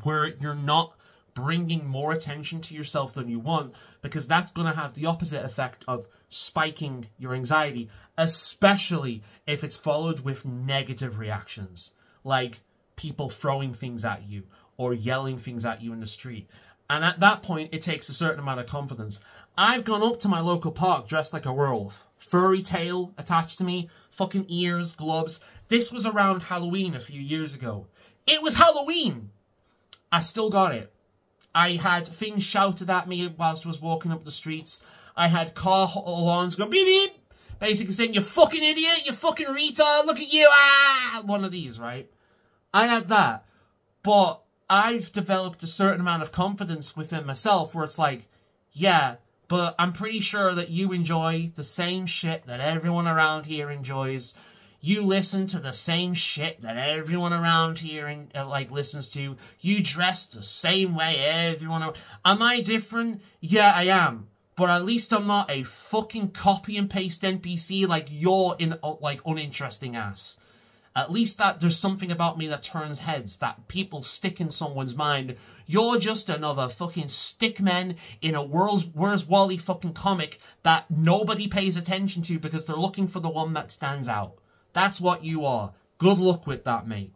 where you're not bringing more attention to yourself than you want, because that's going to have the opposite effect of spiking your anxiety, especially if it's followed with negative reactions, like people throwing things at you or yelling things at you in the street. And at that point, it takes a certain amount of confidence. I've gone up to my local park dressed like a werewolf. Furry tail attached to me, fucking ears, gloves. This was around Halloween a few years ago. It was Halloween! I still got it. I had things shouted at me whilst I was walking up the streets. I had car alarms going beep beep, basically saying, you fucking idiot, you fucking retard, look at you, ah! One of these, right? I had that. But I've developed a certain amount of confidence within myself where it's like, yeah, but I'm pretty sure that you enjoy the same shit that everyone around here enjoys. You listen to the same shit that everyone around here listens to. You dress the same way everyone. Am I different? Yeah, I am. But at least I'm not a fucking copy and paste NPC like you're uninteresting ass. At least that there's something about me that turns heads, that people stick in someone's mind. You're just another fucking stickman in a Where's Wally fucking comic that nobody pays attention to because they're looking for the one that stands out. That's what you are. Good luck with that, mate.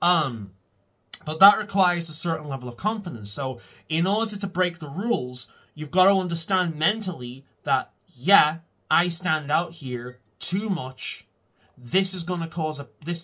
But that requires a certain level of confidence. So in order to break the rules, you've got to understand mentally that, yeah, I stand out here too much. This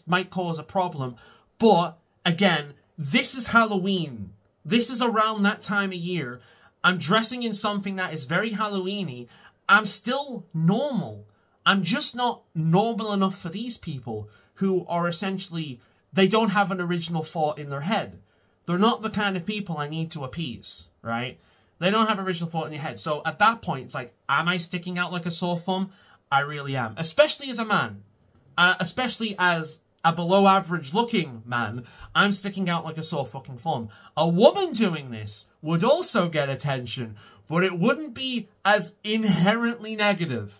might cause a problem. But again, this is Halloween. This is around that time of year. I'm dressing in something that is very Halloween-y. I'm still normal. I'm just not normal enough for these people who are essentially, they don't have an original thought in their head. They're not the kind of people I need to appease, right? They don't have original thought in their head. So at that point, it's like, am I sticking out like a sore thumb? I really am. Especially as a man. Especially as a below average looking man, I'm sticking out like a sore fucking thumb. A woman doing this would also get attention, but it wouldn't be as inherently negative.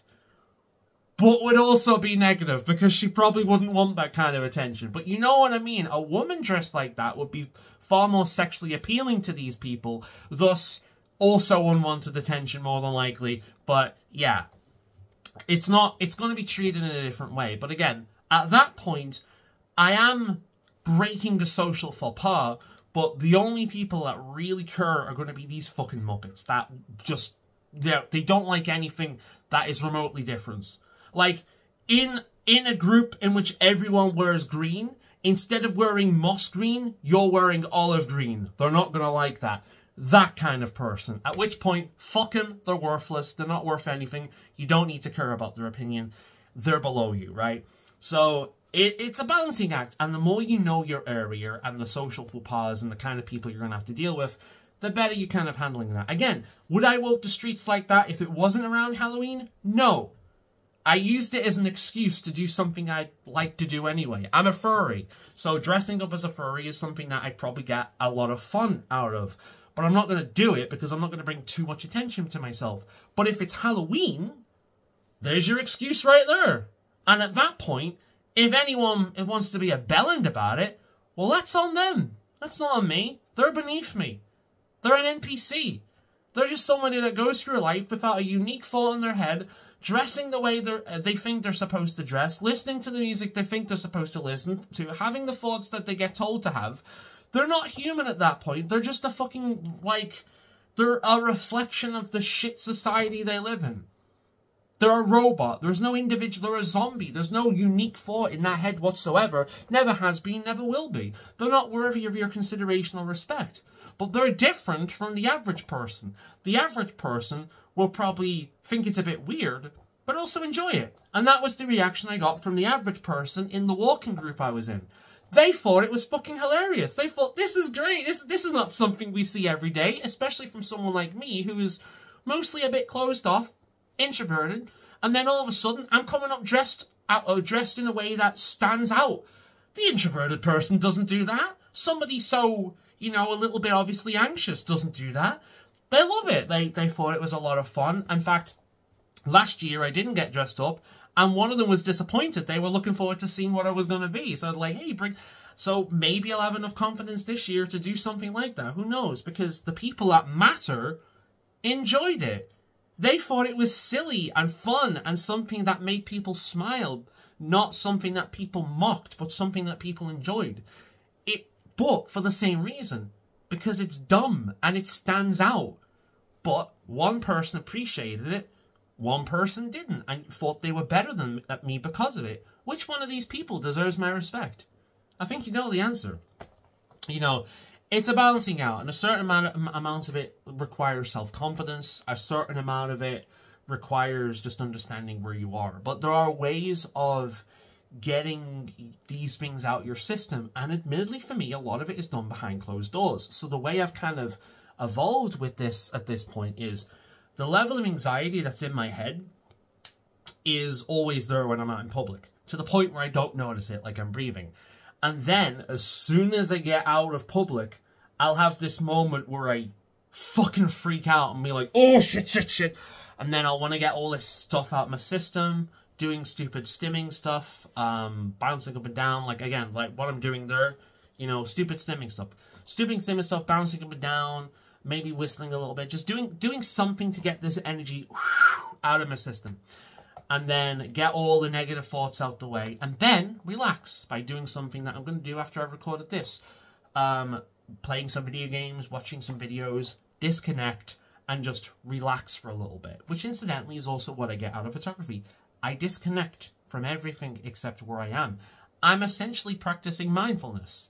But would also be negative because she probably wouldn't want that kind of attention. But you know what I mean? A woman dressed like that would be far more sexually appealing to these people, thus also unwanted attention more than likely. But yeah, it's going to be treated in a different way. But again, at that point, I am breaking the social faux pas, but the only people that really care are going to be these fucking Muppets that just, they don't like anything that is remotely different. Like, in a group in which everyone wears green, instead of wearing moss green, you're wearing olive green. They're not going to like that. That kind of person. At which point, fuck them. They're worthless. They're not worth anything. You don't need to care about their opinion. They're below you, right? So, it's a balancing act. And the more you know your area and the social faux pas and the kind of people you're going to have to deal with, the better you're kind of handling that. Again, would I walk the streets like that if it wasn't around Halloween? No. I used it as an excuse to do something I like to do anyway. I'm a furry, so dressing up as a furry is something that I'd probably get a lot of fun out of. But I'm not going to do it because I'm not going to bring too much attention to myself. But if it's Halloween, there's your excuse right there. And at that point, if anyone wants to be a bellend about it, well, that's on them. That's not on me. They're beneath me. They're an NPC. They're just somebody that goes through life without a unique thought in their head, dressing the way they think they're supposed to dress, listening to the music they think they're supposed to listen to, having the thoughts that they get told to have. They're not human at that point. They're just a fucking, they're a reflection of the shit society they live in. They're a robot. There's no individual. They're a zombie. There's no unique thought in that head whatsoever. Never has been, never will be. They're not worthy of your consideration or respect. But they're different from the average person. The average person will probably think it's a bit weird, but also enjoy it. And that was the reaction I got from the average person in the walking group I was in. They thought it was fucking hilarious. They thought, this is great. This is not something we see every day, especially from someone like me who is mostly a bit closed off, introverted, and then all of a sudden I'm coming up dressed in a way that stands out. The introverted person doesn't do that. Somebody so, a little bit obviously anxious doesn't do that. They love it. They thought it was a lot of fun. In fact, last year I didn't get dressed up, and one of them was disappointed. They were looking forward to seeing what I was going to be. So I was like, hey, So maybe I'll have enough confidence this year to do something like that. Who knows? Because the people that matter enjoyed it. They thought it was silly and fun and something that made people smile. Not something that people mocked, but something that people enjoyed. But for the same reason. Because it's dumb and it stands out. But one person appreciated it, one person didn't, and thought they were better than me because of it. Which one of these people deserves my respect? I think you know the answer. it's a balancing out, and a certain amount of it requires self-confidence. A certain amount of it requires just understanding where you are. But there are ways of getting these things out your system, and admittedly for me, a lot of it is done behind closed doors. So the way I've kind of evolved with this at this point is the level of anxiety that's in my head is always there when I'm out in public, to the point where I don't notice it, like I'm breathing. And then, as soon as I get out of public, I'll have this moment where I fucking freak out and be like, oh, shit. And then I'll want to get all this stuff out of my system, doing stupid stimming stuff, bouncing up and down, like, again, like what I'm doing there, you know, stupid stimming stuff, bouncing up and down, maybe whistling a little bit, just doing something to get this energy out of my system. And then get all the negative thoughts out the way. And then relax by doing something that I'm going to do after I've recorded this. Playing some video games, watching some videos, disconnect, and just relax for a little bit. Which, incidentally, is also what I get out of photography. I disconnect from everything except where I am. I'm essentially practicing mindfulness.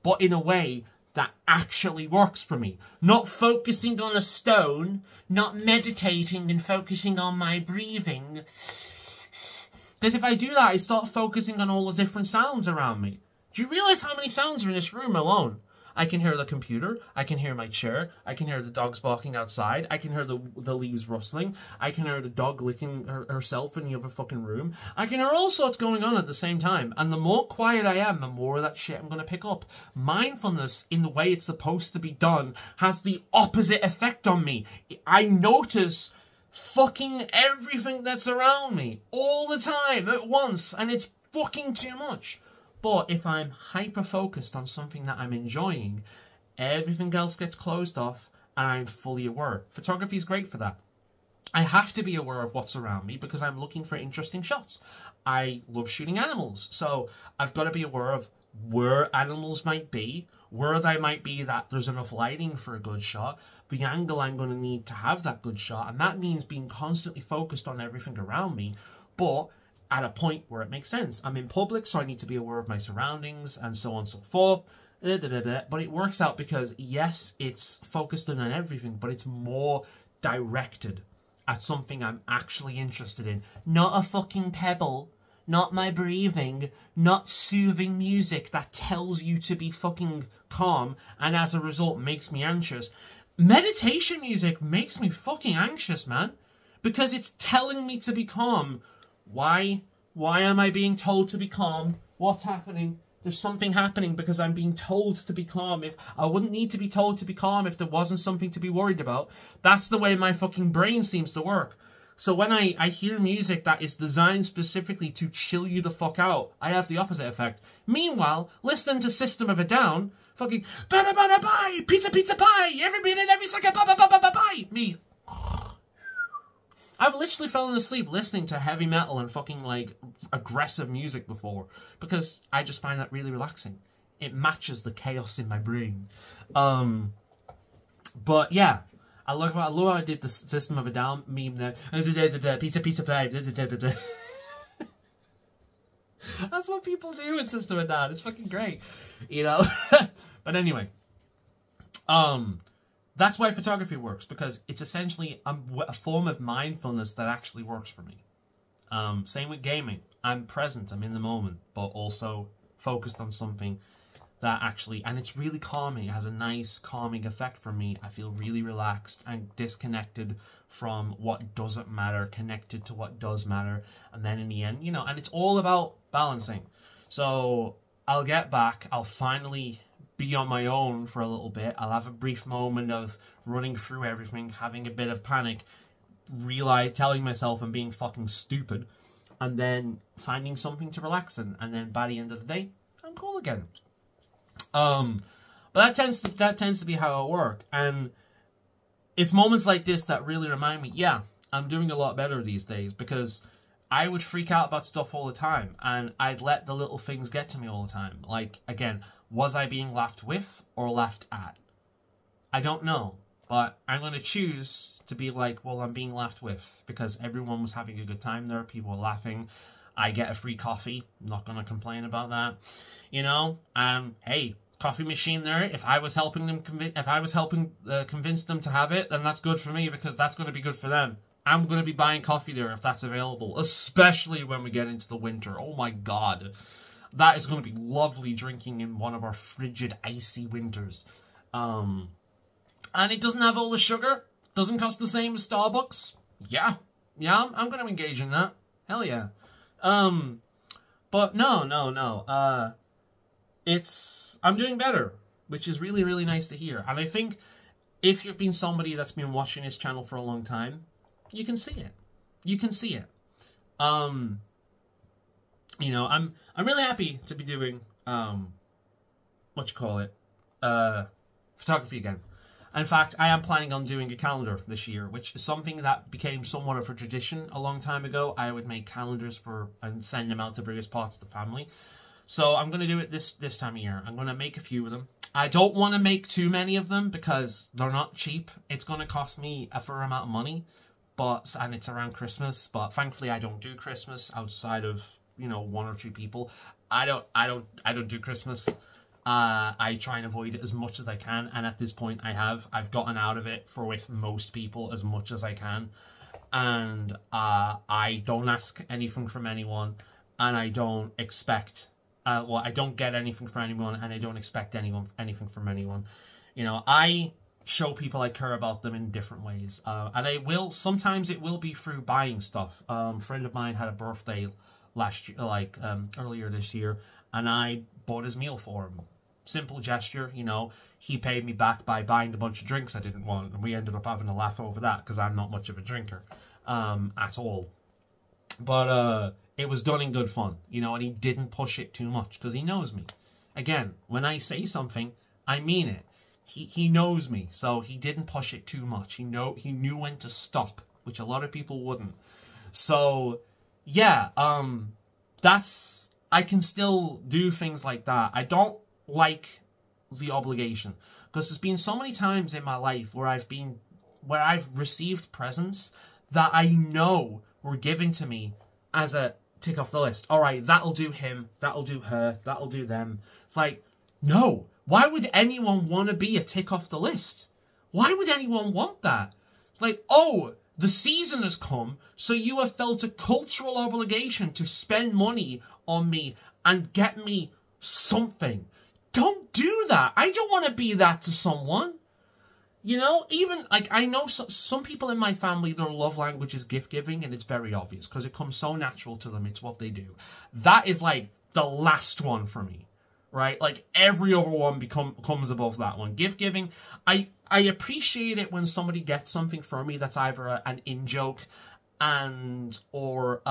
But in a way that actually works for me. Not focusing on a stone, not meditating and focusing on my breathing. Because if I do that, I start focusing on all the different sounds around me. Do you realize how many sounds are in this room alone? I can hear the computer, I can hear my chair, I can hear the dogs barking outside, I can hear the leaves rustling, I can hear the dog licking herself in the other fucking room. I can hear all sorts going on at the same time, and the more quiet I am, the more of that shit I'm going to pick up. Mindfulness, in the way it's supposed to be done, has the opposite effect on me. I notice fucking everything that's around me, all the time, at once, and it's fucking too much. But if I'm hyper-focused on something that I'm enjoying, everything else gets closed off and I'm fully aware. Photography is great for that. I have to be aware of what's around me because I'm looking for interesting shots. I love shooting animals, so I've got to be aware of where animals might be, where they might be that there's enough lighting for a good shot, the angle I'm going to need to have that good shot, and that means being constantly focused on everything around me, but at a point where it makes sense. I'm in public, so I need to be aware of my surroundings, and so on and so forth. But it works out because, yes, it's focused in on everything, but it's more directed at something I'm actually interested in. Not a fucking pebble, not my breathing, not soothing music that tells you to be fucking calm, and as a result makes me anxious. Meditation music makes me fucking anxious, man, because it's telling me to be calm. Why? Why am I being told to be calm? What's happening? There's something happening because I'm being told to be calm. If I wouldn't need to be told to be calm if there wasn't something to be worried about. That's the way my fucking brain seems to work. So when I hear music that is designed specifically to chill you the fuck out, I have the opposite effect. Meanwhile, listening to System of a Down, fucking bada bada bye, pizza pizza pie, every minute, every second, bye bye bye bye bye bye. Me. I've literally fallen asleep listening to heavy metal and fucking, like, aggressive music before. Because I just find that really relaxing. It matches the chaos in my brain. But, yeah. I love how I did the System of a Down meme there. Pizza, pizza, pie. That's what people do in System of a Down. It's fucking great. You know? But anyway. That's why photography works, because it's essentially a form of mindfulness that actually works for me. Same with gaming. I'm present, I'm in the moment, but also focused on something that actually, and it's really calming. It has a nice calming effect for me. I feel really relaxed and disconnected from what doesn't matter, connected to what does matter. And then in the end, you know, and it's all about balancing. So I'll get back, I'll finally be on my own for a little bit. I'll have a brief moment of running through everything, having a bit of panic, telling myself I'm being fucking stupid, and then finding something to relax in, and then by the end of the day, I'm cool again. But that tends to be how I work, and it's moments like this that really remind me, yeah, I'm doing a lot better these days, because I would freak out about stuff all the time, and I'd let the little things get to me all the time. Like, again, was I being laughed with or laughed at? I don't know, but I'm going to choose to be like, well, I'm being laughed with, because everyone was having a good time there, people were laughing, I get a free coffee, I'm not going to complain about that, you know, hey, coffee machine there. If I was helping them convince them to have it, then that's good for me, because that's going to be good for them. I'm going to be buying coffee there if that's available, especially when we get into the winter. Oh my god. That is going to be lovely drinking in one of our frigid, icy winters. And it doesn't have all the sugar. Doesn't cost the same as Starbucks. Yeah, I'm going to engage in that. Hell yeah. But no. I'm doing better, which is really, really nice to hear. And I think if you've been somebody that's been watching this channel for a long time, you can see it. You can see it. You know, I'm really happy to be doing photography again. In fact, I am planning on doing a calendar this year, which is something that became somewhat of a tradition a long time ago. I would make calendars and send them out to various parts of the family. So I'm going to do it this time of year. I'm going to make a few of them. I don't want to make too many of them because they're not cheap. It's going to cost me a fair amount of money, and it's around Christmas. But thankfully, I don't do Christmas outside of, you know, 1 or 2 people. I don't do Christmas. I try and avoid it as much as I can, and at this point I've gotten out of it with most people as much as I can, and I don't ask anything from anyone, and I don't expect I don't get anything from anyone, and I don't expect anything from anyone. You know, I show people I care about them in different ways, and sometimes it will be through buying stuff. A friend of mine had a birthday last year, earlier this year, and I bought his meal for him. Simple gesture, you know. He paid me back by buying a bunch of drinks I didn't want, and we ended up having a laugh over that because I'm not much of a drinker at all. But it was done in good fun, you know, and he didn't push it too much because he knows me. Again, when I say something, I mean it. He knows me, so he didn't push it too much. He knew when to stop, which a lot of people wouldn't. So yeah, I can still do things like that. I don't like the obligation, because there's been so many times in my life where I've received presents that I know were given to me as a tick off the list. All right, that'll do him, that'll do her, that'll do them. It's like, no, why would anyone want to be a tick off the list? Why would anyone want that? It's like, oh, the season has come, so you have felt a cultural obligation to spend money on me and get me something. Don't do that. I don't want to be that to someone. You know, even, like, I know some people in my family, their love language is gift giving, and it's very obvious because it comes so natural to them. It's what they do. That is, like, the last one for me, right? Like, every other one comes above that one. Gift giving, I appreciate it when somebody gets something for me that's either an in-joke or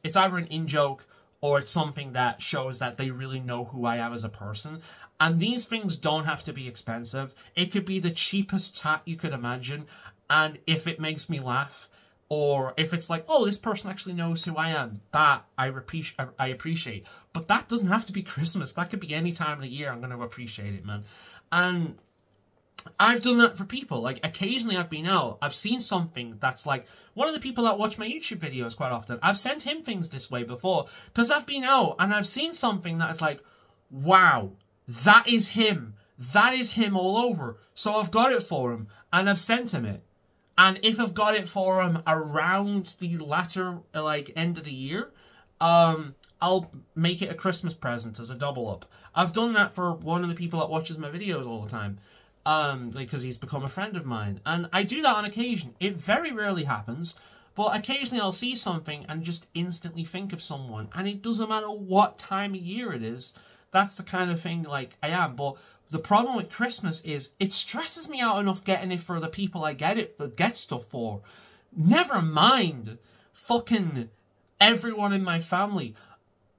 it's either an in-joke or it's something that shows that they really know who I am as a person. And these things don't have to be expensive. It could be the cheapest tat you could imagine. And if it makes me laugh, or if it's like, oh, this person actually knows who I am, that I appreciate. But that doesn't have to be Christmas. That could be any time of the year. I'm going to appreciate it, man. And I've done that for people. Like, occasionally I've been out, I've seen something that's like, one of the people that watch my YouTube videos quite often, I've sent him things this way before, because I've been out and I've seen something that is like, wow, that is him. That is him all over. So I've got it for him, and I've sent him it. And if I've got it for him around the latter, like, end of the year, I'll make it a Christmas present as a double up. I've done that for one of the people that watches my videos all the time. Because he's become a friend of mine. And I do that on occasion. It very rarely happens, but occasionally I'll see something and just instantly think of someone. And it doesn't matter what time of year it is. That's the kind of thing, like, I am. But the problem with Christmas is it stresses me out enough getting it for the people I get stuff for. Never mind fucking everyone in my family.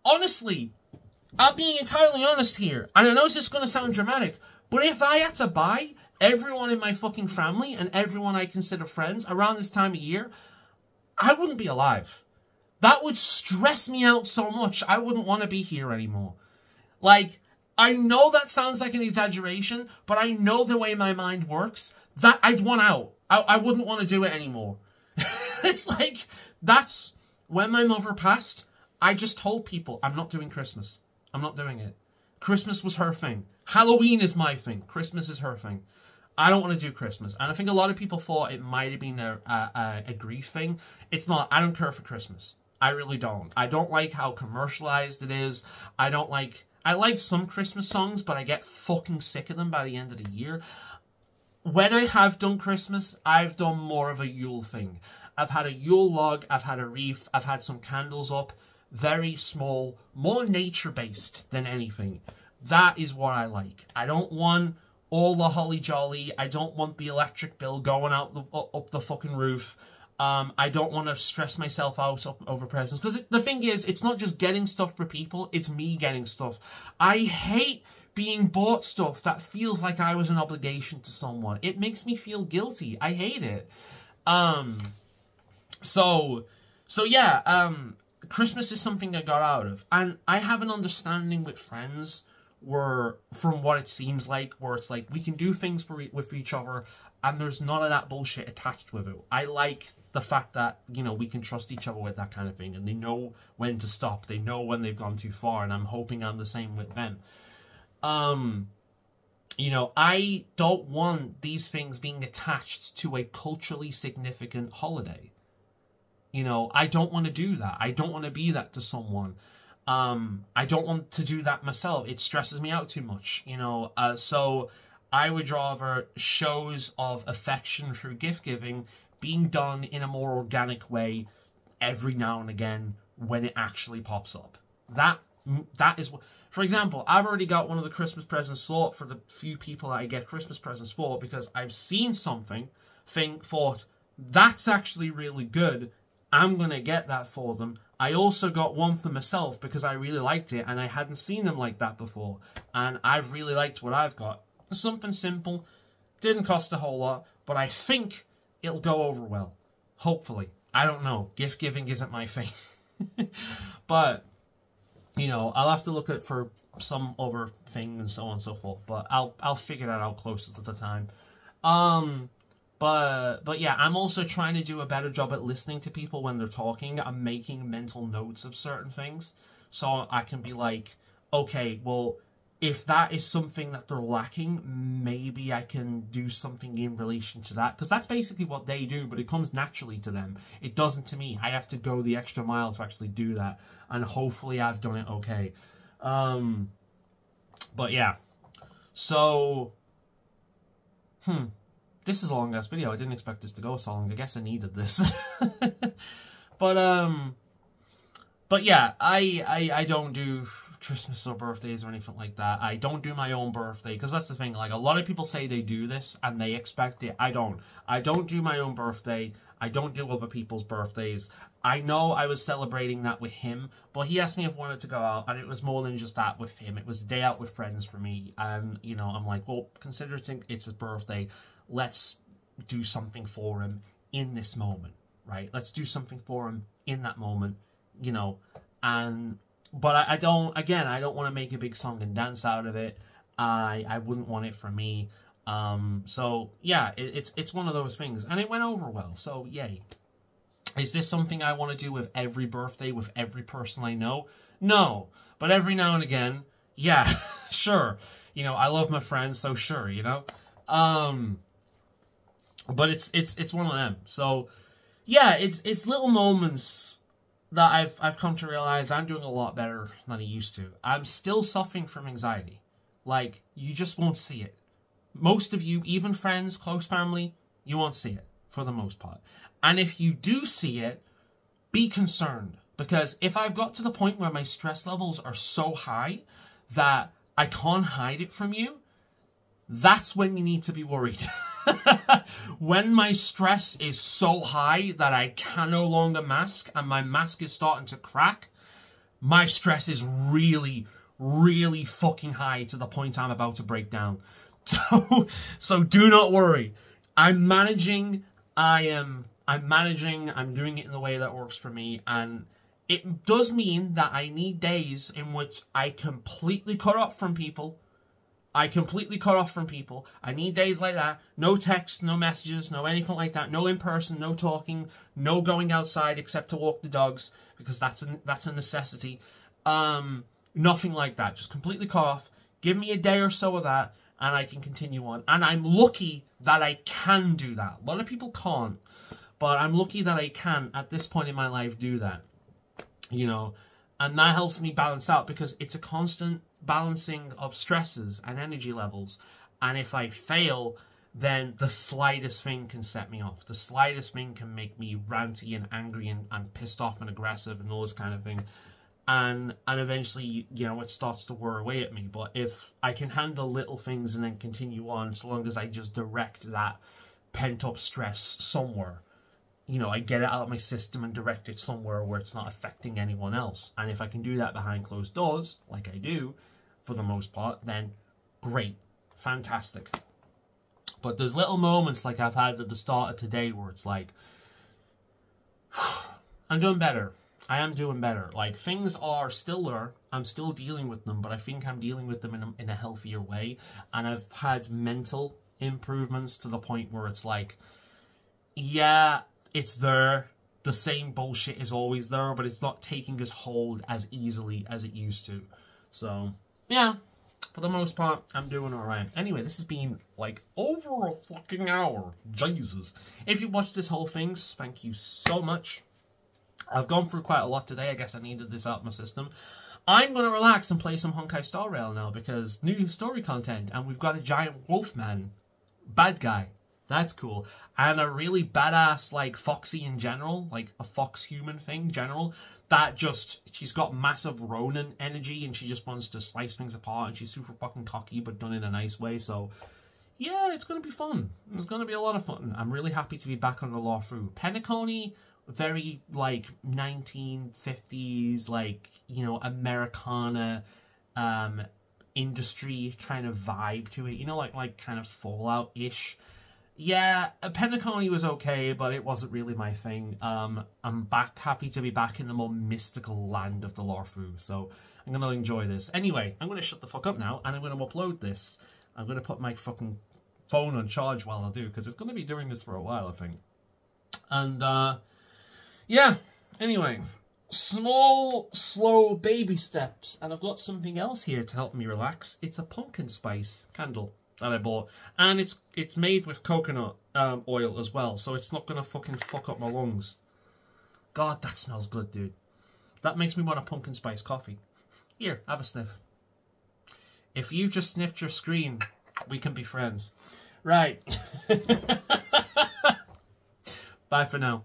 Honestly, I'm being entirely honest here. And I know this is going to sound dramatic, but if I had to buy everyone in my fucking family and everyone I consider friends around this time of year, I wouldn't be alive. That would stress me out so much, I wouldn't want to be here anymore. Like, I know that sounds like an exaggeration, but I know the way my mind works, that I'd want out. I wouldn't want to do it anymore. It's like, that's, when my mother passed, I just told people, I'm not doing Christmas. I'm not doing it. Christmas was her thing. Halloween is my thing. Christmas is her thing. I don't want to do Christmas. And I think a lot of people thought it might have been a grief thing. It's not. I don't care for Christmas. I really don't. I don't like how commercialized it is. I like some Christmas songs, but I get fucking sick of them by the end of the year. When I have done Christmas, I've done more of a Yule thing. I've had a Yule log, I've had a wreath, I've had some candles up. Very small, more nature-based than anything. That is what I like. I don't want all the holly jolly. I don't want the electric bill going out up the fucking roof. I don't want to stress myself out over presents. Because the thing is, it's not just getting stuff for people, it's me getting stuff. I hate being bought stuff that feels like I was an obligation to someone. It makes me feel guilty. I hate it. So yeah, Christmas is something I got out of. And I have an understanding with friends where, from what it seems like, where it's like, we can do things with each other, and there's none of that bullshit attached with it. I like the fact that, you know, we can trust each other with that kind of thing, and they know when to stop. They know when they've gone too far, and I'm hoping I'm the same with them. You know, I don't want these things being attached to a culturally significant holiday. You know, I don't want to do that. I don't want to be that to someone. I don't want to do that myself. It stresses me out too much, you know. So I would rather shows of affection through gift giving being done in a more organic way every now and again when it actually pops up. That is what... For example, I've already got one of the Christmas presents sought for the few people that I get Christmas presents for, because I've seen something, thought, that's actually really good, I'm going to get that for them. I also got one for myself because I really liked it, and I hadn't seen them like that before, and I've really liked what I've got. Something simple, didn't cost a whole lot, but I think it'll go over well. Hopefully. I don't know. Gift giving isn't my thing. But... you know, I'll have to look at for some other thing and so on and so forth. But I'll figure that out closer to the time. But yeah, I'm also trying to do a better job at listening to people when they're talking. I'm making mental notes of certain things, so I can be like, okay, well, if that is something that they're lacking, maybe I can do something in relation to that. Because that's basically what they do, but it comes naturally to them. It doesn't to me. I have to go the extra mile to actually do that. And hopefully I've done it okay. But yeah. So, this is a long-ass video. I didn't expect this to go so long. I guess I needed this. But yeah, I don't do Christmas or birthdays or anything like that. I don't do my own birthday, because that's the thing. Like, a lot of people say they do this and they expect it. I don't. I don't do my own birthday. I don't do other people's birthdays. I know I was celebrating that with him, but he asked me if I wanted to go out, and it was more than just that with him. It was a day out with friends for me, and, you know, I'm like, well, considering it's his birthday, let's do something for him in this moment, right? Let's do something for him in that moment, you know, and... but I don't want to make a big song and dance out of it. I wouldn't want it for me. So yeah, it's one of those things, and it went over well, so yay. Is this something I want to do with every birthday, with every person I know? No, but every now and again, yeah, sure. You know, I love my friends, so sure, you know. But it's one of them. So yeah, it's little moments that I've come to realize I'm doing a lot better than I used to. I'm still suffering from anxiety. Like, you just won't see it. Most of you, even friends, close family, you won't see it, for the most part. And if you do see it, be concerned. Because if I've got to the point where my stress levels are so high that I can't hide it from you, that's when you need to be worried. When my stress is so high that I can no longer mask, and my mask is starting to crack, my stress is really, really fucking high to the point I'm about to break down. So do not worry. I'm managing. I'm doing it in the way that works for me, and it does mean that I need days in which I completely cut off from people. I need days like that. No text, no messages, no anything like that. No in person, no talking, no going outside except to walk the dogs, because that's a necessity. Nothing like that. Just completely cut off. Give me a day or so of that, and I can continue on. And I'm lucky that I can do that. A lot of people can't, but I'm lucky that I can, at this point in my life, do that. You know, and that helps me balance out, because it's a constant balancing of stresses and energy levels. And if I fail, then the slightest thing can set me off. The slightest thing can make me ranty and angry and pissed off and aggressive and all this kind of thing. And eventually, you know, it starts to wear away at me. But if I can handle little things and then continue on, so long as I just direct that pent-up stress somewhere, you know, I get it out of my system and direct it somewhere where it's not affecting anyone else. And if I can do that behind closed doors, like I do, for the most part, then great. Fantastic. But there's little moments like I've had at the start of today where it's like, I'm doing better. I am doing better. Like, things are still there. I'm still dealing with them, but I think I'm dealing with them in a healthier way. And I've had mental improvements to the point where it's like, yeah, it's there. The same bullshit is always there, but it's not taking its hold as easily as it used to. So, yeah, for the most part, I'm doing alright. Anyway, this has been, like, over a fucking hour. Jesus. If you watched this whole thing, thank you so much. I've gone through quite a lot today. I guess I needed this out of my system. I'm going to relax and play some Honkai Star Rail now, because new story content, and we've got a giant wolfman. Bad guy. That's cool. And a really badass, like, foxy in general, like a fox human thing, general, that just, she's got massive Ronin energy, and she just wants to slice things apart, and she's super fucking cocky, but done in a nice way, so yeah, it's going to be fun. It's going to be a lot of fun. I'm really happy to be back on the Lorfu. Penacony, very, like, 1950s, like, you know, Americana, industry kind of vibe to it, you know, like kind of Fallout-ish. Yeah, Penacony was okay, but it wasn't really my thing. I'm happy to be back in the more mystical land of the Lorfu, so I'm going to enjoy this. Anyway, I'm going to shut the fuck up now, and I'm going to upload this. I'm going to put my fucking phone on charge while I do, because it's going to be doing this for a while, I think. And, yeah, anyway, small, slow baby steps, and I've got something else here to help me relax. It's a pumpkin spice candle that I bought, and it's made with coconut oil as well, so it's not gonna fucking fuck up my lungs. God, that smells good, dude. That makes me want a pumpkin spice coffee. Here, have a sniff. If you just sniffed your screen, we can be friends. Right. Bye for now.